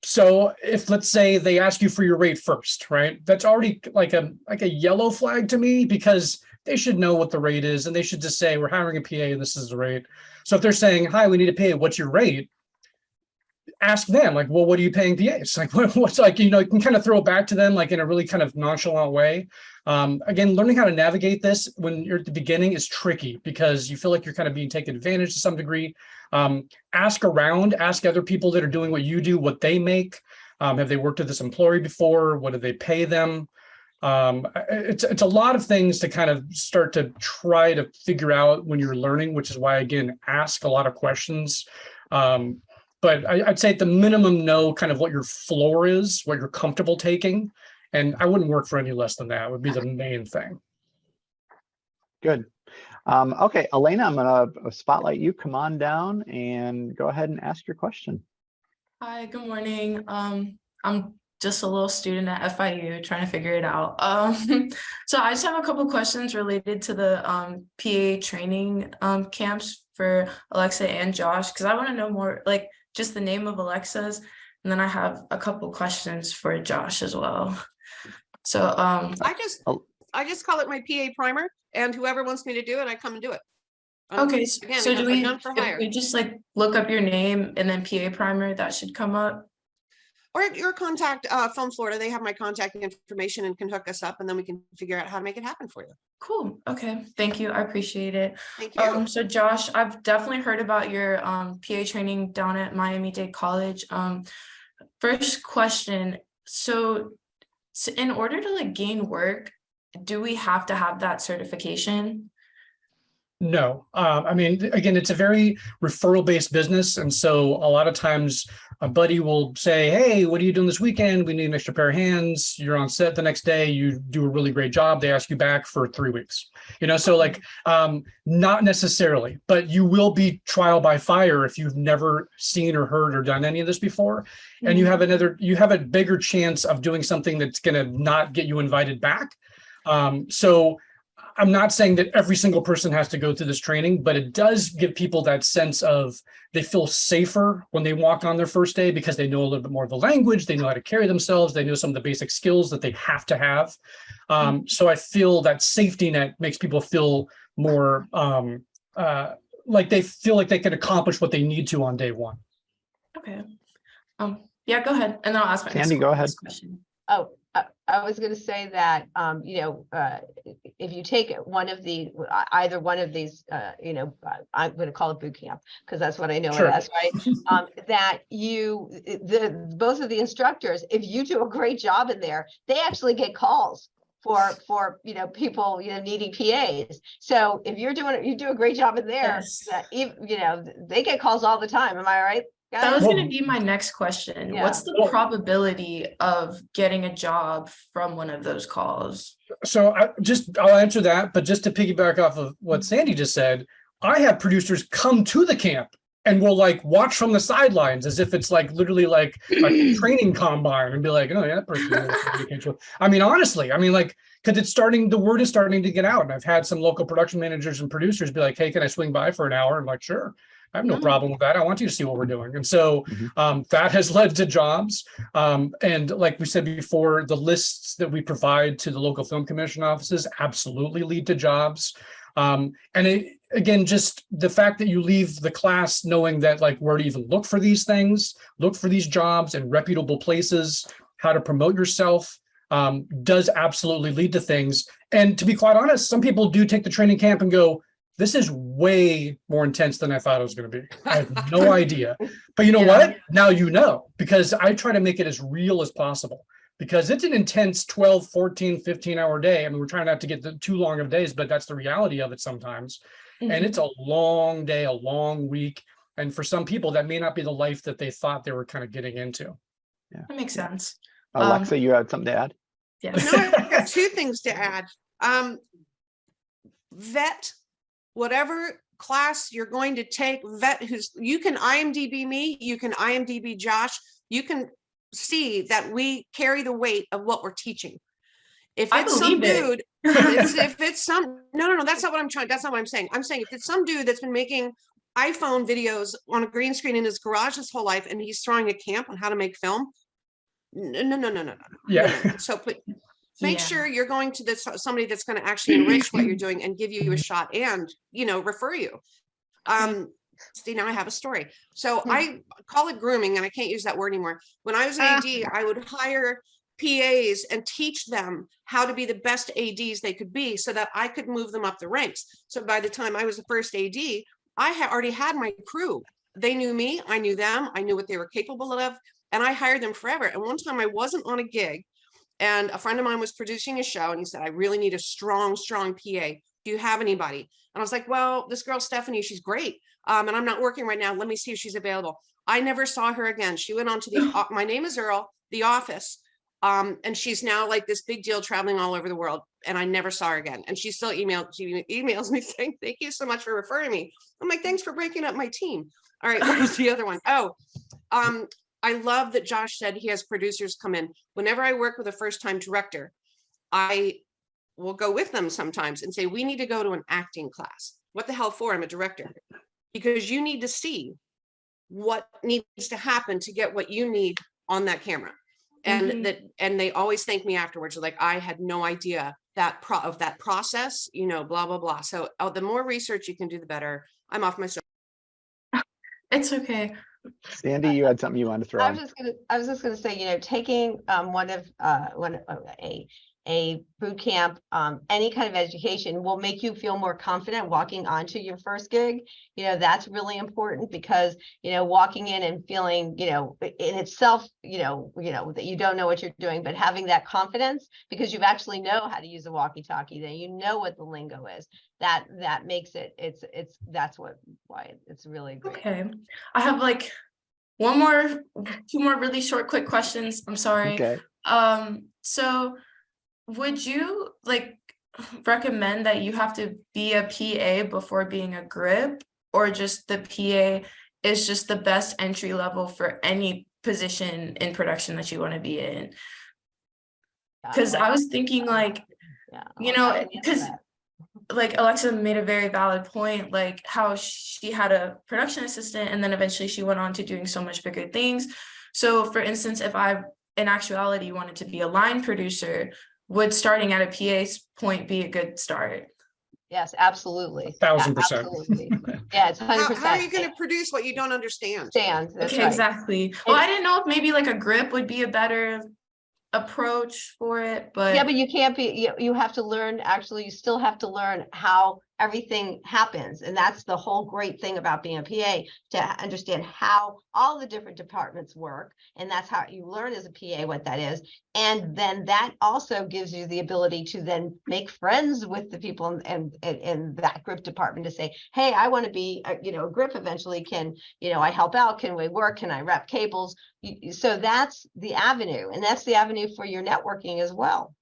So if, let's say, they ask you for your rate first, right? That's already like a yellow flag to me, because they should know what the rate is, and they should just say, we're hiring a PA and this is the rate. So if they're saying, hi, we need a PA, what's your rate? Ask them, like, well, what are you paying PAs? Like, what's like, you can kind of throw it back to them, like in a really kind of nonchalant way. Again, learning how to navigate this when you're at the beginning is tricky, because you feel like you're kind of being taken advantage to some degree. Ask around, ask other people that are doing what you do, what they make. Have they worked with this employee before? What do they pay them? It's a lot of things to kind of start to try to figure out when you're learning, which is why, again, ask a lot of questions. But I'd say at the minimum, know kind of what your floor is, what you're comfortable taking. And I wouldn't work for any less than that, would be the main thing. Good. Okay, Elena, I'm going to spotlight you. Come on down and go ahead and ask your question. Hi, good morning. I'm just a little student at FIU trying to figure it out. So I just have a couple questions related to the PA training camps for Alexa and Josh, because I want to know more, like just the name of Alexa's, and then I have a couple questions for Josh as well. So I just call it my PA primer, and whoever wants me to do it, I come and do it. Okay, Again, so do we, if we just like look up your name and then PA primer, that should come up? Or your contact Film Florida, they have my contact information and can hook us up, and then we can figure out how to make it happen for you. Cool. Okay. Thank you. I appreciate it. Thank you. So Josh, I've definitely heard about your PA training down at Miami-Dade College. First question. So in order to like gain work, do we have to have that certification? No. I mean, again, it's a very referral-based business. And so a lot of times a buddy will say, hey, what are you doing this weekend? We need an extra pair of hands. You're on set the next day. You do a really great job. They ask you back for 3 weeks. So like, not necessarily, but you will be trial by fire if you've never seen or heard or done any of this before. And you have a bigger chance of doing something that's going to not get you invited back. So I'm not saying that every single person has to go through this training, but it does give people that sense of they feel safer when they walk on their first day, because they know a little bit more of the language, they know how to carry themselves, they know some of the basic skills that they have to have. So I feel that safety net makes people feel more like they feel like they can accomplish what they need to on day one. Okay. Yeah, go ahead. And then I'll ask my Sandy, go ahead. question. Oh, I was going to say that, if you take either one of these, I'm going to call it boot camp because that's what I know Sure. it as, right? That both of the instructors, if you do a great job in there, they actually get calls for people needing PAs. So if you do a great job in there, Yes. they get calls all the time. Am I right? That was Well- going to be my next question. Yeah. What's the Well- probability of getting a job from one of those calls? So I'll answer that, but just to piggyback off of what Sandy just said, I have producers come to the camp and will like watch from the sidelines as if it's like literally like a training combine and be like, oh yeah, that person. I mean, honestly, like, because the word is starting to get out. And I've had some local production managers and producers be like, hey, can I swing by for an hour? I'm like, sure. I have no problem with that. I want you to see what we're doing. And so that has led to jobs. And like we said before, the lists that we provide to the local film commission offices absolutely lead to jobs. Again, just the fact that you leave the class knowing that like where to even look for these things, look for these jobs in reputable places, how to promote yourself, does absolutely lead to things. And to be quite honest, some people do take the training camp and go, This is way more intense than I thought it was going to be. I had no idea. But you know Yeah. what? Now you know, because I try to make it as real as possible, because it's an intense 12, 14, 15-hour day. I mean, we're trying not to get too long of days, but that's the reality of it sometimes. And it's a long day, a long week. And for some people, that may not be the life that they thought they were kind of getting into. That makes sense. Alexa, you had something to add? Yes. No, I've got two things to add. Vet whatever class you're going to take. Vet you can IMDb me, you can IMDb Josh, you can see that we carry the weight of what we're teaching. If it's some dude, if it's some, no, that's not what I'm trying, that's not what I'm saying. I'm saying if it's some dude that's been making iPhone videos on a green screen in his garage his whole life, and he's throwing a camp on how to make film. No. Yeah. So make sure you're going to somebody that's going to actually enrich what you're doing and give you a shot and, refer you. See, now I have a story. So I call it grooming, and I can't use that word anymore. When I was an AD, I would hire PAs and teach them how to be the best ADs they could be, so that I could move them up the ranks. So by the time I was the first AD, I already had my crew. They knew me, I knew them, I knew what they were capable of, and I hired them forever. And one time I wasn't on a gig, and a friend of mine was producing a show, and he said, I really need a strong PA. Do you have anybody? And I was like, well, this girl, Stephanie, she's great. And I'm not working right now. Let me see if she's available. I never saw her again. She went on to the My Name is Earl, The Office. And she's now like this big deal traveling all over the world. And I never saw her again. And she still emails me saying, thank you so much for referring me. I'm like, thanks for breaking up my team. All right, what was the other one? I love that Josh said he has producers come in. Whenever I work with a first-time director, I will go with them sometimes and say, we need to go to an acting class. What the hell for? I'm a director. Because you need to see what needs to happen to get what you need on that camera. And and they always thank me afterwards. Like, I had no idea that process, blah, blah, blah. So the more research you can do, the better. I'm off my soapbox. It's okay. Sandy, you had something you wanted to throw I in. was just gonna say, taking a boot camp, any kind of education will make you feel more confident walking onto your first gig. That's really important, because walking in and feeling in itself that you don't know what you're doing, but having that confidence because you actually know how to use a walkie-talkie, then you know what the lingo is, that makes it why it's really great. Okay, I have like two more really short quick questions. I'm sorry. Okay. So would you recommend that you have to be a PA before being a grip, or just the PA is just the best entry level for any position in production that you want to be in? Because I was thinking because Alexa made a very valid point, like how she had a production assistant and then eventually she went on to doing so much bigger things. So for instance, if I in actuality wanted to be a line producer, would starting at a PA's point be a good start? Yes, absolutely. 1000%. Absolutely. Yeah, it's 100%. How are you going to produce what you don't understand? That's Okay, right. exactly. Well, I didn't know if maybe like a grip would be a better approach for it, but yeah, but you can't be, you have to learn, actually, you still have to learn how everything happens. And that's the whole great thing about being a PA, to understand how all the different departments work. And that's how you learn as a PA what that is. And then that also gives you the ability to then make friends with the people in that grip department to say, hey, I want to be a grip eventually. Can I help out? Can we work? Can I wrap cables? So that's the avenue, and that's the avenue for your networking as well.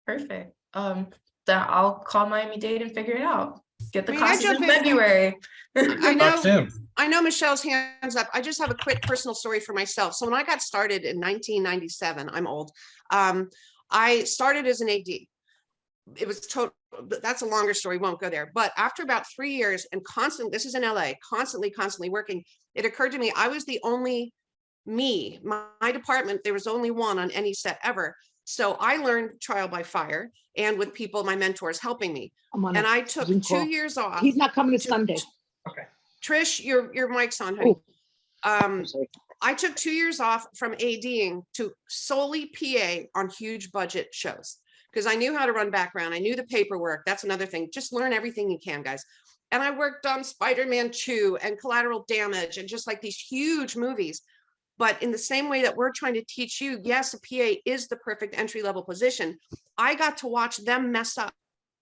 perfect. Then I'll call Miami-Dade and figure it out. Get the May I classes in jump in? February. I know Michelle's hands up. I just have a quick personal story for myself. So when I got started in 1997, I'm old. I started as an AD. It was that's a longer story, won't go there. But after about 3 years and this is in LA, constantly working, it occurred to me, I was the only my department, there was only one on any set ever. So I learned trial by fire and with people, my mentors helping me. And I took 2 years off. He's not coming to Sunday. Okay. Trish, your mic's on, honey. I took 2 years off from ADing to solely PA on huge budget shows, because I knew how to run background. I knew the paperwork. That's another thing. Just learn everything you can, guys. And I worked on Spider-Man 2 and Collateral Damage and just like these huge movies. But in the same way that we're trying to teach you, yes, a PA is the perfect entry-level position. I got to watch them mess up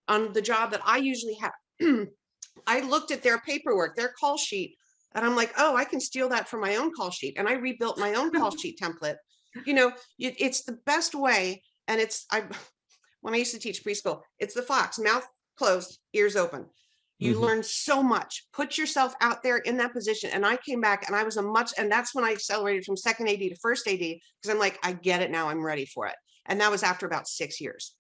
on the job that I usually have. I looked at their paperwork, their call sheet, and I'm like, oh, I can steal that from my own call sheet. And I rebuilt my own call sheet template. You know, it's the best way. And when I used to teach preschool, it's the fox, mouth closed, ears open. You learn so much. Put yourself out there in that position. And I came back and I was and that's when I accelerated from second AD to first AD, because I'm like, I get it now, I'm ready for it. And that was after about 6 years.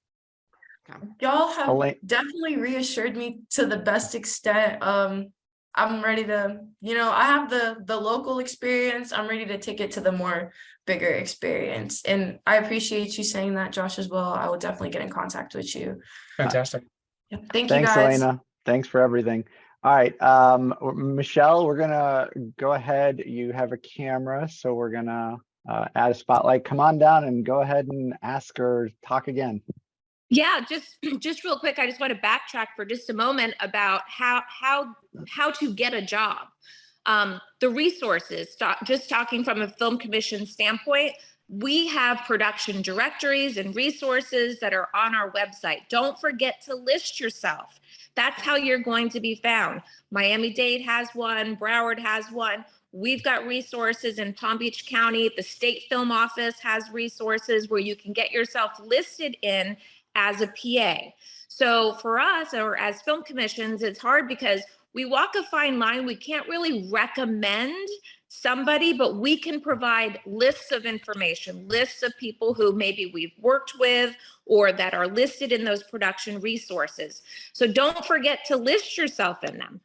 Okay. Y'all have definitely reassured me to the best extent. I'm ready to, I have the local experience. I'm ready to take it to the more bigger experience. And I appreciate you saying that, Josh, as well. I will definitely get in contact with you. Fantastic. Yeah, thanks, you guys. Thanks, Elena. Thanks for everything. All right, Michelle, we're gonna go ahead. You have a camera, so we're gonna add a spotlight. Come on down and go ahead and ask or talk again. Yeah, just real quick, I just want to backtrack for just a moment about how to get a job. The resources, just talking from a film commission standpoint, we have production directories and resources that are on our website. Don't forget to list yourself. That's how you're going to be found. Miami-Dade has one, Broward has one. We've got resources in Palm Beach County. The state film office has resources where you can get yourself listed in as a PA. So for us, or as film commissions, it's hard because we walk a fine line. We can't really recommend somebody, but we can provide lists of information, lists of people who maybe we've worked with or that are listed in those production resources. So don't forget to list yourself in them.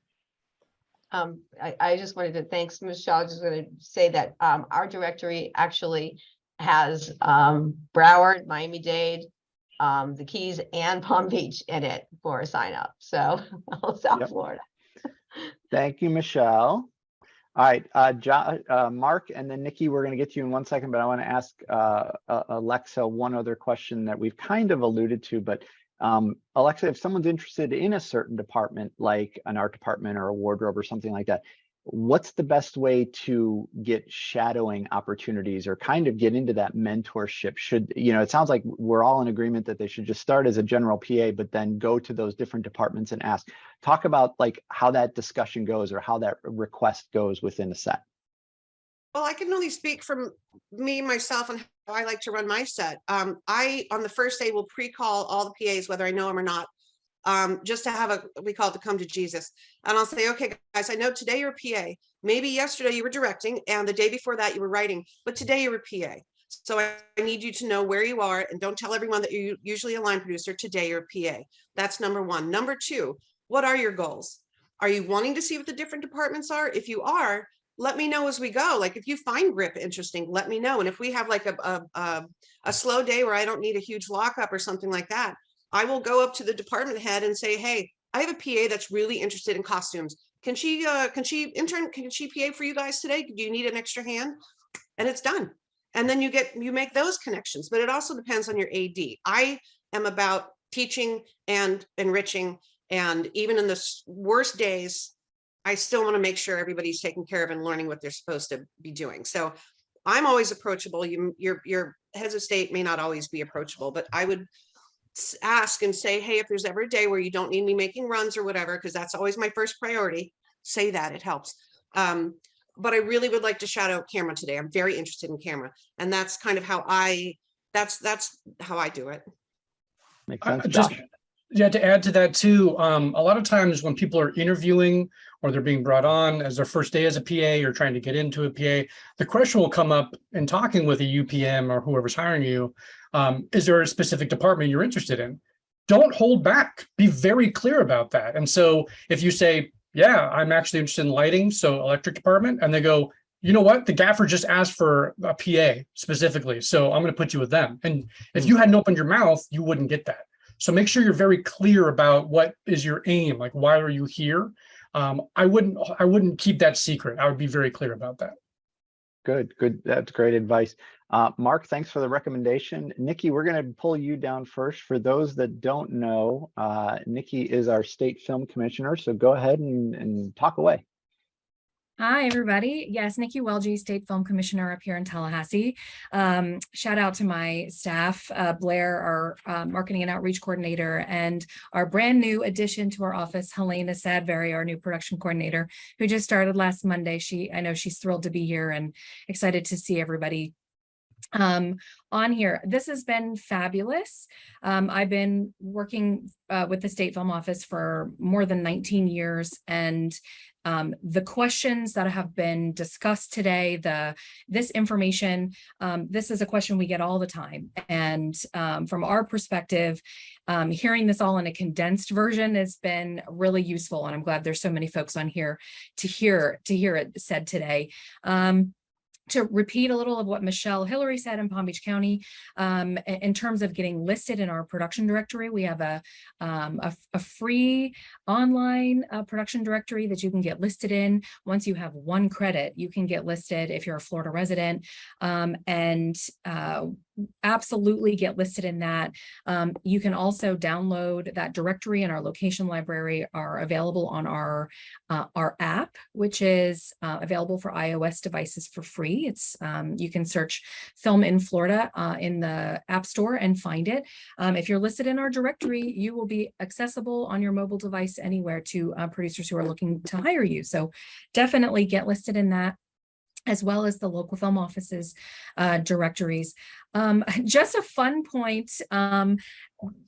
I just wanted to thanks Michelle. I was just going to say that our directory actually has Broward, Miami-Dade, the Keys, and Palm Beach in it for a sign up. So South Florida. Thank you, Michelle. All right, Mark and then Nikki, we're going to get to you in 1 second, but I want to ask Alexa one other question that we've kind of alluded to. But Alexa, if someone's interested in a certain department, like an art department or a wardrobe or something like that, what's the best way to get shadowing opportunities or kind of get into that mentorship? It sounds like we're all in agreement that they should just start as a general PA, but then go to those different departments and ask. Talk about like how that discussion goes or how that request goes within a set. Well, I can only speak from me, myself, and how I like to run my set. I, on the first day, will pre-call all the PAs, whether I know them or not, just to have we call it the come to Jesus. And I'll say, okay, guys, I know today you're a PA. Maybe yesterday you were directing and the day before that you were writing, but today you're a PA. So I need you to know where you are and don't tell everyone that you're usually a line producer. Today you're a PA. That's number one. Number two, what are your goals? Are you wanting to see what the different departments are? If you are, let me know as we go. Like if you find grip interesting, let me know. And if we have like a slow day where I don't need a huge lockup or something like that, I will go up to the department head and say, hey, I have a PA that's really interested in costumes. Can she PA for you guys today? Do you need an extra hand? And it's done. And then you make those connections, but it also depends on your AD. I am about teaching and enriching. And even in the worst days, I still want to make sure everybody's taken care of and learning what they're supposed to be doing. So I'm always approachable. Your heads of state may not always be approachable, but I would ask and say, hey, if there's ever a day where you don't need me making runs or whatever, because that's always my first priority, say that, it helps. But I really would like to shadow camera today. I'm very interested in camera. And that's kind of how that's how I do it. Makes sense, Josh. Yeah, to add to that too, a lot of times when people are interviewing or they're being brought on as their first day as a PA or trying to get into a PA, the question will come up in talking with a UPM or whoever's hiring you. Is there a specific department you're interested in? Don't hold back. Be very clear about that. And so if you say, yeah, I'm actually interested in lighting, so electric department, and they go, you know what, the gaffer just asked for a PA specifically, so I'm going to put you with them. And if you hadn't opened your mouth, you wouldn't get that. So make sure you're very clear about what is your aim, like why are you here? I wouldn't keep that secret. I would be very clear about that. Good. That's great advice. Mark, thanks for the recommendation. Nikki, we're going to pull you down first. For those that don't know, Nikki is our state film commissioner, so go ahead and talk away. Hi, everybody. Yes, Nikki Welge, State Film Commissioner up here in Tallahassee. Shout out to my staff, Blair, our Marketing and Outreach Coordinator, and our brand new addition to our office, Helena Sadberry, our new Production Coordinator, who just started last Monday. I know she's thrilled to be here and excited to see everybody on here. This has been fabulous. I've been working with the State Film Office for more than 19 years, and the questions that have been discussed today, this information, this is a question we get all the time. And from our perspective, hearing this all in a condensed version has been really useful. And I'm glad there's so many folks on here to hear it said today. To repeat a little of what Michelle Hillary said in Palm Beach County, in terms of getting listed in our production directory, we have a free online production directory that you can get listed in. Once you have 1 credit, you can get listed if you're a Florida resident, and absolutely get listed in that. You can also download that directory, and our location library are available on our app, which is available for iOS devices for free. It's you can search Film in Florida in the App Store and find it. If you're listed in our directory, you will be accessible on your mobile device anywhere to producers who are looking to hire you. So definitely get listed in that, as well as the local film offices directories. Just a fun point,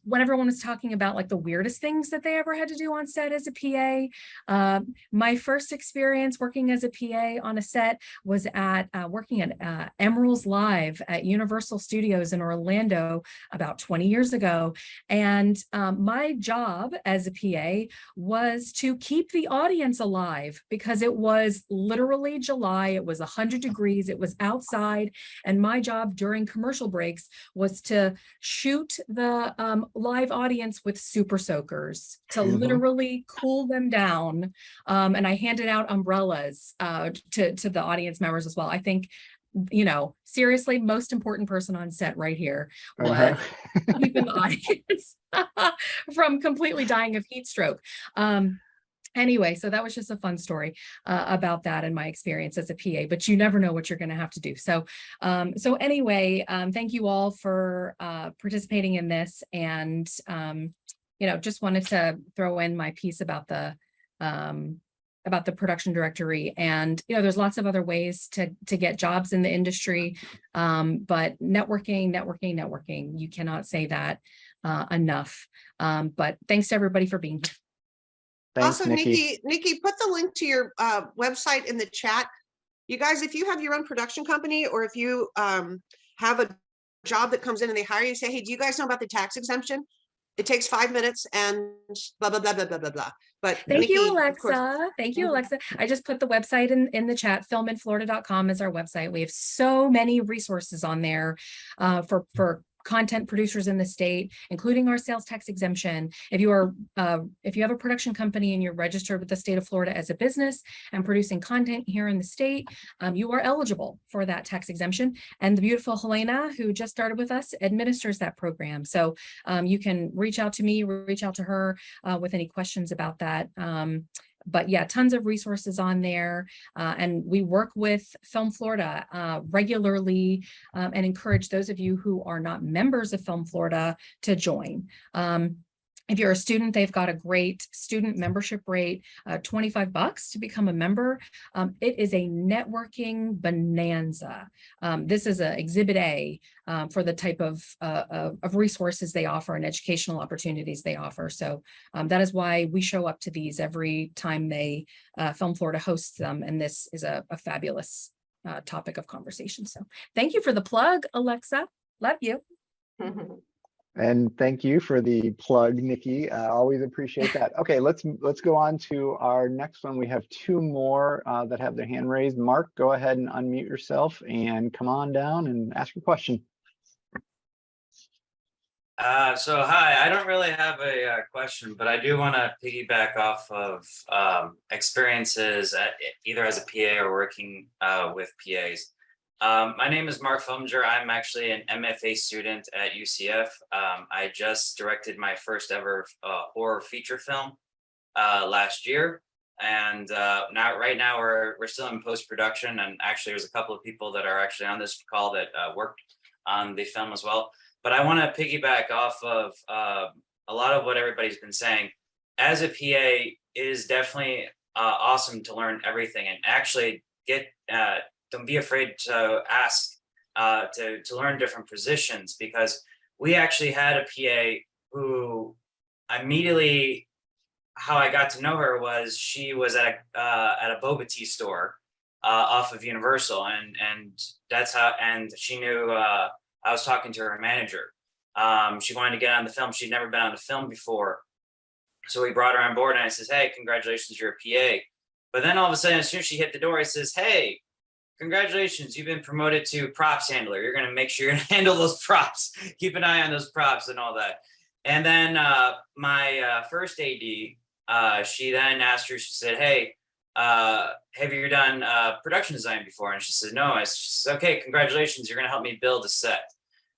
when everyone was talking about like the weirdest things that they ever had to do on set as a PA, my first experience working as a PA on a set was at working at Emerald's Live at Universal Studios in Orlando about 20 years ago. And my job as a PA was to keep the audience alive, because it was literally July, it was 100 degrees, it was outside, and my job during commercial breaks was to shoot the live audience with super soakers to literally cool them down. And I handed out umbrellas to the audience members as well. I think, you know, seriously, most important person on set right here was keeping the audience from completely dying of heat stroke. Anyway, so that was just a fun story about that and my experience as a PA, but you never know what you're going to have to do. So, anyway, thank you all for participating in this, and you know, just wanted to throw in my piece about the production directory. And you know, there's lots of other ways to get jobs in the industry, but networking. You cannot say that enough. But thanks to everybody for being here. Thanks, Also, Nikki, put the link to your website in the chat. You guys, if you have your own production company, or if you have a job that comes in and they hire you, say, hey, do you guys know about the tax exemption? It takes 5 minutes and blah, blah, blah, blah, blah, blah, blah. But thank you, Alexa. Thank you, Alexa. I just put the website in the chat. filminflorida.com is our website. We have so many resources on there for content producers in the state, including our sales tax exemption. If you have a production company and you're registered with the state of Florida as a business and producing content here in the state, you are eligible for that tax exemption. And the beautiful Helena, who just started with us, administers that program. So you can reach out to me, reach out to her with any questions about that. But yeah, tons of resources on there. And we work with Film Florida regularly and encourage those of you who are not members of Film Florida to join. If you're a student, they've got a great student membership rate, $25 to become a member. It is a networking bonanza. This is an exhibit A for the type of resources they offer and educational opportunities they offer. So that is why we show up to these every time they Film Florida hosts them. And this is a fabulous topic of conversation. So thank you for the plug, Alexa. Love you. And thank you for the plug, Nikki. Always appreciate that. Okay, let's go on to our next one. We have 2 more that have their hand raised. Mark, go ahead and unmute yourself and come on down and ask your question. So hi, I don't really have a question, but I do want to piggyback off of experiences either as a PA or working with PAs. My name is Mark Fulminger. I'm actually an MFA student at UCF. I just directed my first ever horror feature film last year. And right now we're still in post-production. And actually there's a couple of people that are actually on this call that worked on the film as well. But I want to piggyback off of a lot of what everybody's been saying. As a PA, it is definitely awesome to learn everything and actually don't be afraid to ask to learn different positions, because we actually had a PA who immediately, how I got to know her was she was at a boba tea store off of Universal, and that's how, and she knew I was talking to her manager. She wanted to get on the film. She'd never been on the film before. So we brought her on board and I says, hey, congratulations, you're a PA. But then all of a sudden, as soon as she hit the door, I says, hey, congratulations, you've been promoted to props handler. You're going to make sure you handle those props, keep an eye on those props and all that. And then my first AD, she then asked her, she said, hey, have you done production design before? And she said, no. I said, okay, congratulations, you're going to help me build a set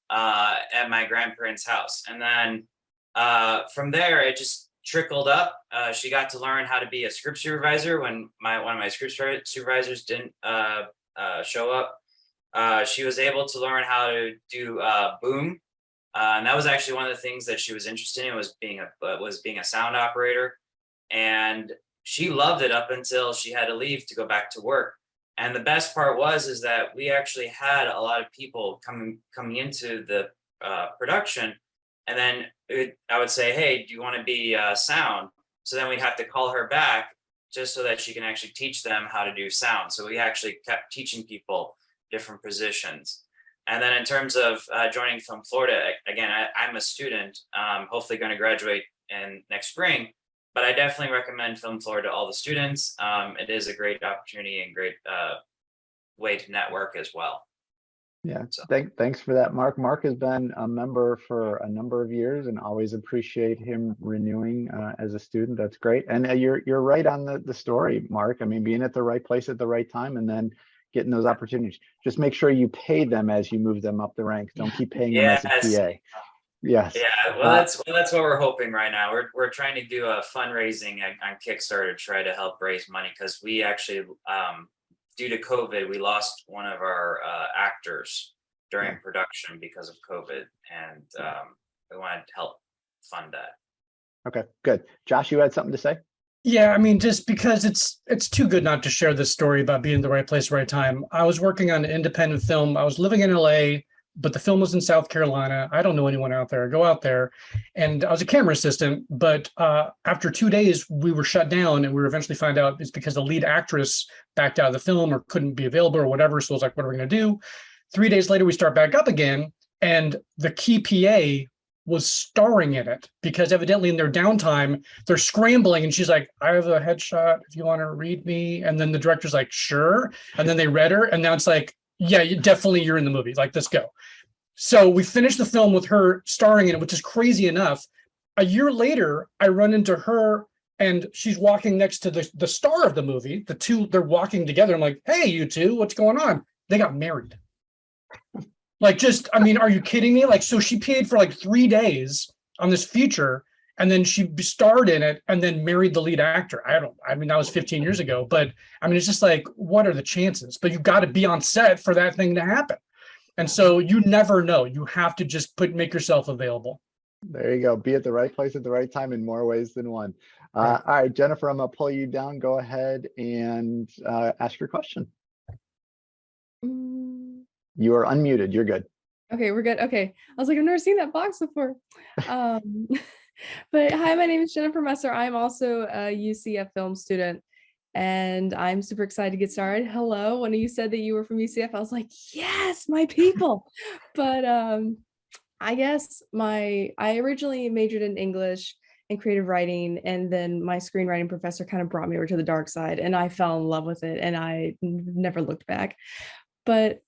at my grandparents' house. And then from there, it just trickled up. She got to learn how to be a script supervisor when one of my script supervisors didn't show up. She was able to learn how to do boom. And that was actually one of the things that she was interested in, was being a sound operator. And she loved it up until she had to leave to go back to work. And the best part is that we actually had a lot of people coming into the production. And then I would say, hey, do you want to be sound? So then we'd have to call her back just so that she can actually teach them how to do sound. So we actually kept teaching people different positions. And then in terms of joining Film Florida, again, I'm a student, hopefully going to graduate in next spring, but I definitely recommend Film Florida to all the students. It is a great opportunity and great way to network as well. Yeah, thanks for that, Mark. Mark has been a member for a number of years, and always appreciate him renewing as a student. That's great. And you're right on the story, Mark. I mean, being at the right place at the right time, and then getting those opportunities. Just make sure you pay them as you move them up the ranks. Don't keep paying them as a PA. Yes. Yeah, well, that's what we're hoping right now. We're trying to do a fundraising on Kickstarter to try to help raise money, because we actually due to COVID, we lost one of our actors during production because of COVID, and we wanted to help fund that. Okay, good. Josh, you had something to say? Yeah, I mean, just because it's too good not to share this story about being in the right place, right time. I was working on an independent film. I was living in LA, but the film was in South Carolina. I don't know anyone out there. Go out there. And I was a camera assistant, but after 2 days, we were shut down, and we were eventually found out it's because the lead actress backed out of the film or couldn't be available or whatever. So I was like, what are we going to do? 3 days later, we start back up again, and the key PA was starring in it, because evidently in their downtime, they're scrambling. And she's like, I have a headshot if you want to read me. And then the director's like, sure. And then they read her. And now it's like, yeah, you're in the movie. Like, let's go. So we finished the film with her starring in it, which is crazy enough. A year later, I run into her, and she's walking next to the star of the movie. The two, they're walking together. I'm like, hey, you two, what's going on? They got married. Like, just, I mean, are you kidding me? Like, so she paid for like 3 days on this feature, and then she starred in it and then married the lead actor. I mean, that was 15 years ago, but I mean, it's just like, what are the chances? But you got to be on set for that thing to happen. And so you never know. You have to just make yourself available. There you go. Be at the right place at the right time in more ways than one. All right, Jennifer, I'm going to pull you down. Go ahead and ask your question. You are unmuted. You're good. Okay, we're good. Okay. I was like, I've never seen that box before. But hi, my name is Jennifer Messer. I'm also a UCF film student, and I'm super excited to get started. Hello. When you said that you were from UCF, I was like, yes, my people. But I guess I originally majored in English and creative writing, and then my screenwriting professor kind of brought me over to the dark side, and I fell in love with it, and I never looked back. But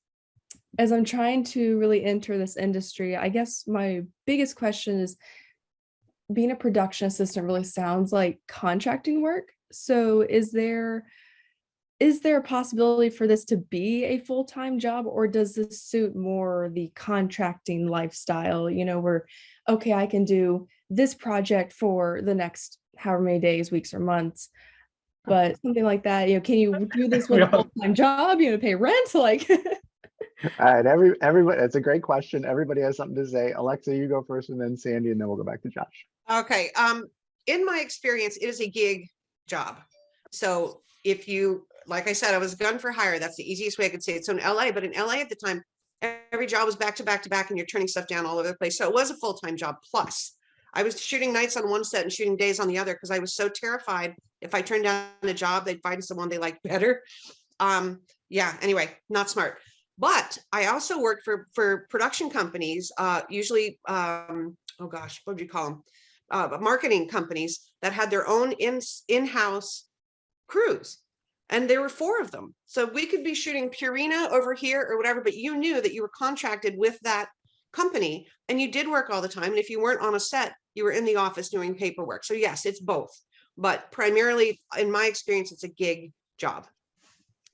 as I'm trying to really enter this industry, I guess my biggest question is, being a production assistant really sounds like contracting work. So is there is there a possibility for this to be a full-time job, or does this suit more the contracting lifestyle, where, okay, I can do this project for the next however many days, weeks, or months, but something like that, can you do this with a full-time job, pay rent, like? All right, everybody, it's a great question. Everybody has something to say. Alexa, you go first, and then Sandy, and then we'll go back to Josh. Okay. In my experience, it is a gig job. So if you, like I said, I was gun for hire. That's the easiest way I could say it. So in LA, but in LA at the time, every job was back to back to back, and you're turning stuff down all over the place. So it was a full-time job. Plus, I was shooting nights on one set and shooting days on the other because I was so terrified if I turned down a job, they'd find someone they liked better. Yeah. Anyway, not smart. But I also worked for production companies, usually, oh gosh, what would you call them? Marketing companies that had their own in-house crews. And there were 4 of them. So we could be shooting Purina over here or whatever, but you knew that you were contracted with that company and you did work all the time. And if you weren't on a set, you were in the office doing paperwork. So yes, it's both. But primarily, in my experience, it's a gig job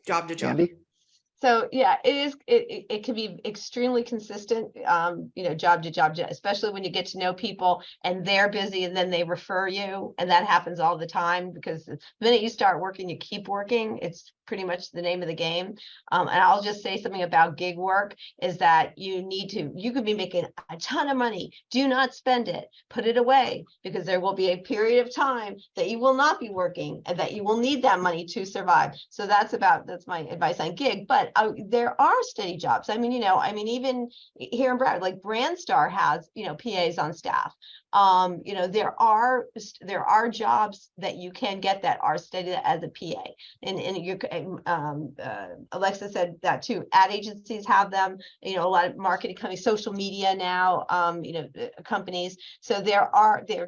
to job. Andy? So yeah, it can be extremely consistent, job to job, especially when you get to know people and they're busy and then they refer you. And that happens all the time because the minute you start working, you keep working. It's pretty much the name of the game. And I'll just say something about gig work is that you could be making a ton of money. Do not spend it, put it away, because there will be a period of time that you will not be working and that you will need that money to survive. So that's my advice on gig. But there are steady jobs. I mean, even here in Broward, like Brandstar has, PAs on staff. There are jobs that you can get that are steady as a PA, and Alexa said that too. Ad agencies have them. A lot of marketing companies, social media now. Companies. So there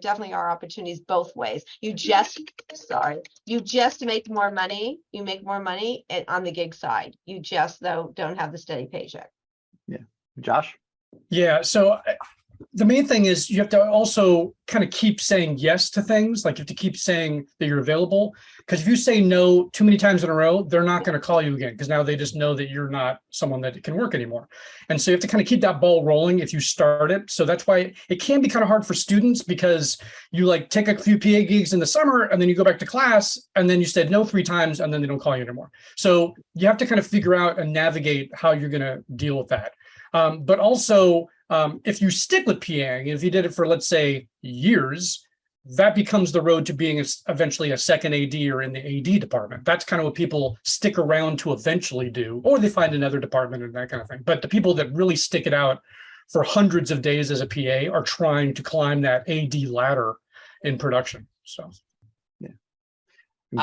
definitely are opportunities both ways. You just make more money. You make more money on the gig side. You just don't have the steady paycheck. Yeah, Josh. Yeah. So the main thing is you have to also kind of keep saying yes to things. Like you have to keep saying that you're available, because if you say no too many times in a row, they're not going to call you again, because now they just know that you're not someone that can work anymore. And so you have to kind of keep that ball rolling if you start it. So that's why it can be kind of hard for students, because you like take a few PA gigs in the summer and then you go back to class and then you said no 3 times and then they don't call you anymore. So you have to kind of figure out and navigate how you're going to deal with that. But also, if you stick with PAing, if you did it for, let's say, years, that becomes the road to being eventually a second AD or in the AD department. That's kind of what people stick around to eventually do, or they find another department and that kind of thing. But the people that really stick it out for hundreds of days as a PA are trying to climb that AD ladder in production. So.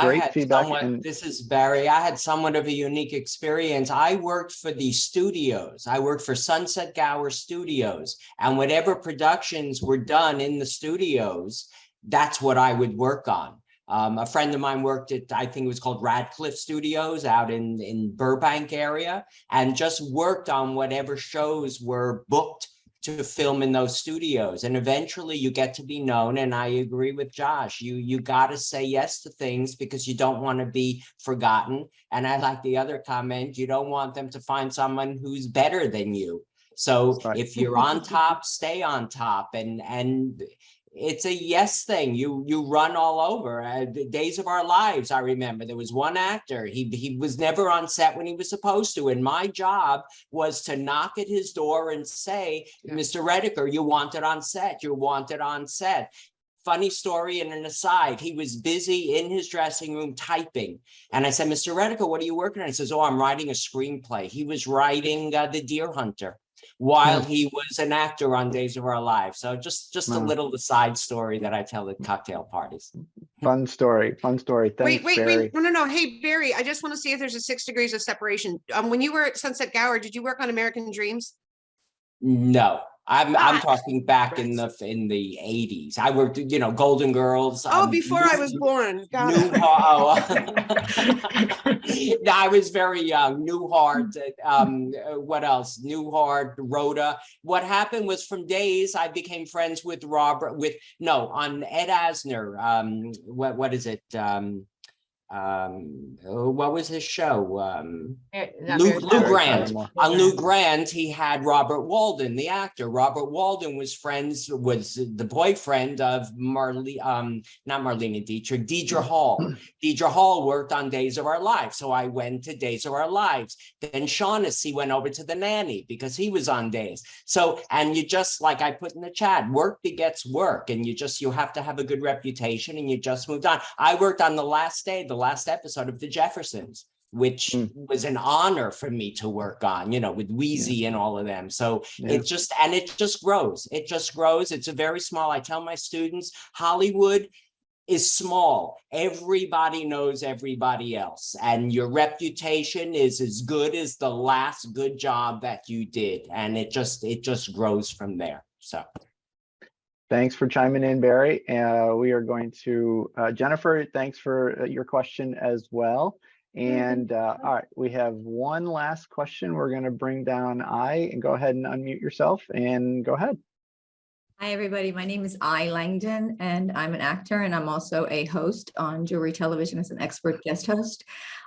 Great feedback. This is Barry. I had somewhat of a unique experience. I worked for the studios. I worked for Sunset Gower Studios, and whatever productions were done in the studios, that's what I would work on. A friend of mine worked at, I think it was called Radcliffe Studios out in Burbank area, and just worked on whatever shows were booked to film in those studios. And eventually you get to be known. And I agree with Josh, you got to say yes to things because you don't want to be forgotten. And I like the other comment, you don't want them to find someone who's better than you. So if you're on top, stay on top. And it's a yes thing. You run all over. Days of Our Lives, I remember there was one actor, he was never on set when he was supposed to, and my job was to knock at his door and say, Mr. Rediker, you wanted on set, you're wanted on set. Funny story and an aside, he was busy in his dressing room typing. And I said, Mr. Rediker, what are you working on? He says, oh, I'm writing a screenplay. He was writing The Deer Hunter while he was an actor on Days of Our Lives. So just a little aside story that I tell at cocktail parties. Fun story. Thanks, wait, Barry. no. Hey, Barry, I just want to see if there's a 6 degrees of separation. When you were at Sunset Gower, did you work on American Dreams? No. I'm talking back in the 80s. I worked, Golden Girls. Before I was born. I was very young. Newhart. What else? Newhart, Rhoda. What happened was from Days, I became friends with Robert. On Ed Asner. What is it? what was his show? Not Lou Mary Tyler Grant. Moore. On Lou Grant, he had Robert Walden, the actor. Robert Walden was the boyfriend of not Marlene Dietrich, Deidre Hall. Deidre Hall worked on Days of Our Lives, so I went to Days of Our Lives. Then Shaughnessy went over to The Nanny because he was on Days. So, and you just, like I put in the chat, work begets work, and you have to have a good reputation, and you just moved on. I worked on the last episode of The Jeffersons, which was an honor for me to work on, with Wheezy and all of them. So it just grows. It just grows. It's a very small, I tell my students, Hollywood is small. Everybody knows everybody else. And your reputation is as good as the last good job that you did. And it just grows from there. So. Thanks for chiming in, Barry. We are going to, Jennifer, thanks for your question as well. And all right, we have one last question. We're going to bring down and go ahead and unmute yourself and go ahead. Hi, everybody. My name is Langdon, and I'm an actor, and I'm also a host on Jewelry Television as an expert guest host.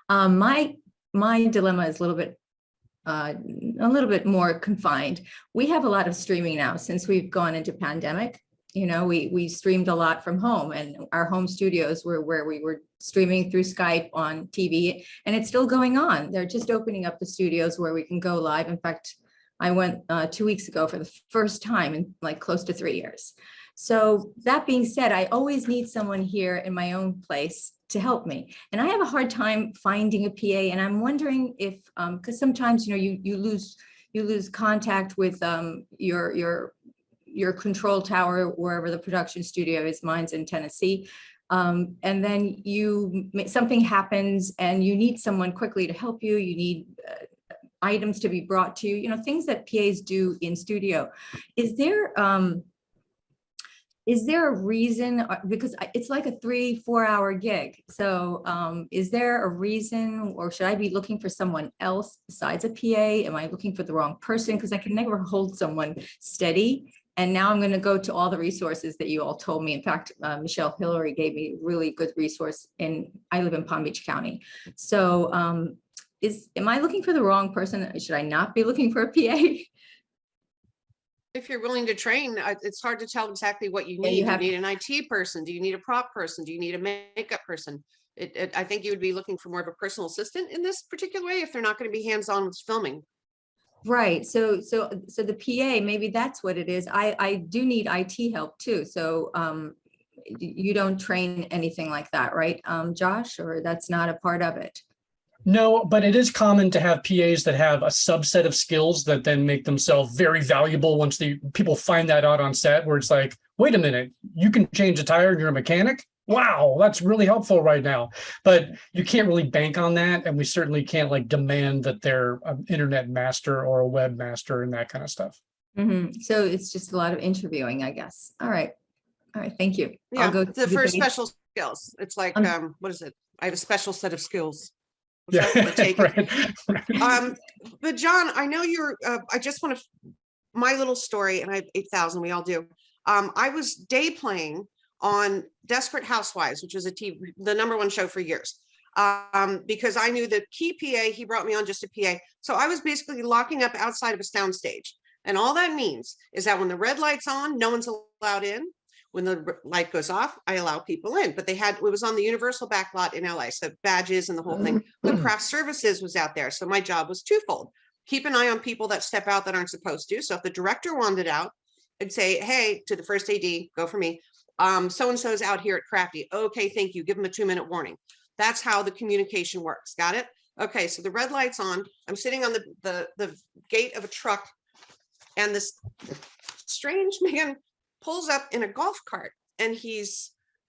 My dilemma is a little bit more confined. We have a lot of streaming now since we've gone into pandemic. We streamed a lot from home, and our home studios were where we were streaming through Skype on TV, and it's still going on. They're just opening up the studios where we can go live. In fact, I went 2 weeks ago for the first time in like close to 3 years. So that being said, I always need someone here in my own place to help me. And I have a hard time finding a PA, and I'm wondering if, because sometimes, you lose contact with your control tower, wherever the production studio is. Mine's in Tennessee. And then something happens and you need someone quickly to help you. You need items to be brought to you, things that PAs do in studio. Is there a reason, because it's like a 3-4 hour gig. So is there a reason, or should I be looking for someone else besides a PA? Am I looking for the wrong person? Because I can never hold someone steady. And now I'm going to go to all the resources that you all told me. In fact, Michelle Hillary gave me a really good resource. I live in Palm Beach County. So am I looking for the wrong person? Should I not be looking for a PA? If you're willing to train, it's hard to tell exactly what you need. Do you need an IT person? Do you need a prop person? Do you need a makeup person? I think you would be looking for more of a personal assistant in this particular way if they're not going to be hands-on with filming. Right. So the PA, maybe that's what it is. I do need IT help too. So you don't train anything like that, right, Josh? Or that's not a part of it? No, but it is common to have PAs that have a subset of skills that then make themselves very valuable once people find that out on set, where it's like, wait a minute, you can change a tire and you're a mechanic? Wow, that's really helpful right now. But you can't really bank on that. And we certainly can't demand that they're an internet master or a web master and that kind of stuff. Mm-hmm. So it's just a lot of interviewing, I guess. All right. Thank you. Yeah, for special skills. It's like, what is it? I have a special set of skills. Yeah, right. But John, I know I just want to, my little story, and I have 8,000, we all do. I was day playing on Desperate Housewives, which was the #1 show for years. Because I knew the key PA, he brought me on just a PA. So I was basically locking up outside of a sound stage. And all that means is that when the red light's on, no one's allowed in. When the light goes off, I allow people in. But it was on the Universal backlot in LA. So badges and the whole thing. But craft services was out there. So my job was twofold. Keep an eye on people that step out that aren't supposed to. So if the director wanted out, I'd say, hey, to the first AD, go for me. So-and-so is out here at Crafty. Okay, thank you. Give them a 2-minute warning. That's how the communication works. Got it? Okay, so the red light's on. I'm sitting on the gate of a truck, and this strange man pulls up in a golf cart, and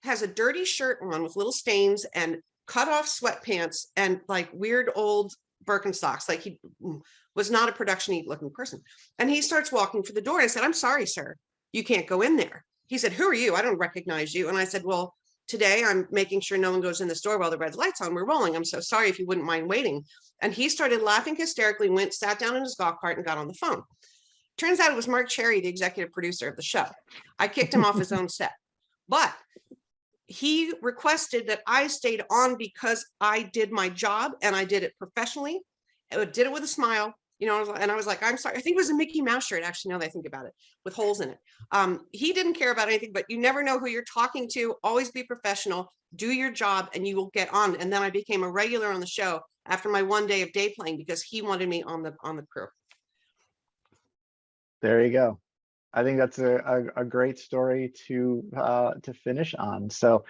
has a dirty shirt on with little stains and cut off sweatpants and like weird old Birkenstocks. Like he was not a production-y looking person. And he starts walking for the door. I said, I'm sorry, sir, you can't go in there. He said, who are you? I don't recognize you. And I said, well, today I'm making sure no one goes in this door while the red light's on. We're rolling. I'm so sorry, if you wouldn't mind waiting. And he started laughing hysterically, sat down in his golf cart and got on the phone. Turns out it was Mark Cherry, the executive producer of the show. I kicked him off his own set. But he requested that I stayed on because I did my job and I did it professionally. I did it with a smile, you know, and I was like, I'm sorry. I think it was a Mickey Mouse shirt, actually, now that I think about it, with holes in it. He didn't care about anything, but you never know who you're talking to. Always be professional, do your job, and you will get on. And then I became a regular on the show after my one day of day playing because he wanted me on the crew. There you go. I think that's a great story to finish on. So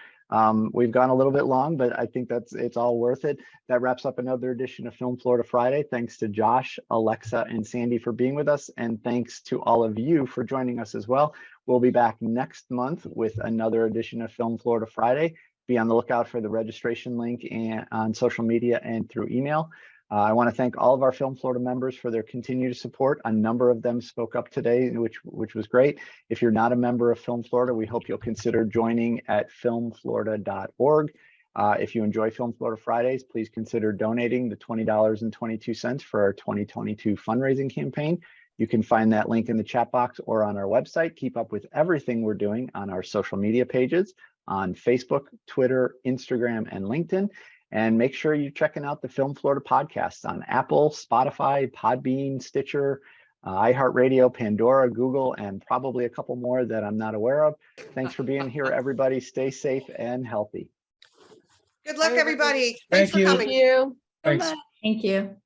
we've gone a little bit long, but I think it's all worth it. That wraps up another edition of Film Florida Friday. Thanks to Josh, Alexa, and Sandy for being with us. And thanks to all of you for joining us as well. We'll be back next month with another edition of Film Florida Friday. Be on the lookout for the registration link on social media and through email. I want to thank all of our Film Florida members for their continued support. A number of them spoke up today, which was great. If you're not a member of Film Florida, we hope you'll consider joining at filmflorida.org. If you enjoy Film Florida Fridays, please consider donating the $20.22 for our 2022 fundraising campaign. You can find that link in the chat box or on our website. Keep up with everything we're doing on our social media pages on Facebook, Twitter, Instagram, and LinkedIn. And make sure you're checking out the Film Florida podcasts on Apple, Spotify, Podbean, Stitcher, iHeartRadio, Pandora, Google, and probably a couple more that I'm not aware of. Thanks for being here, everybody. Stay safe and healthy. Good luck, everybody. Thank Thanks for you. coming. Thank you. Thanks. Thank you.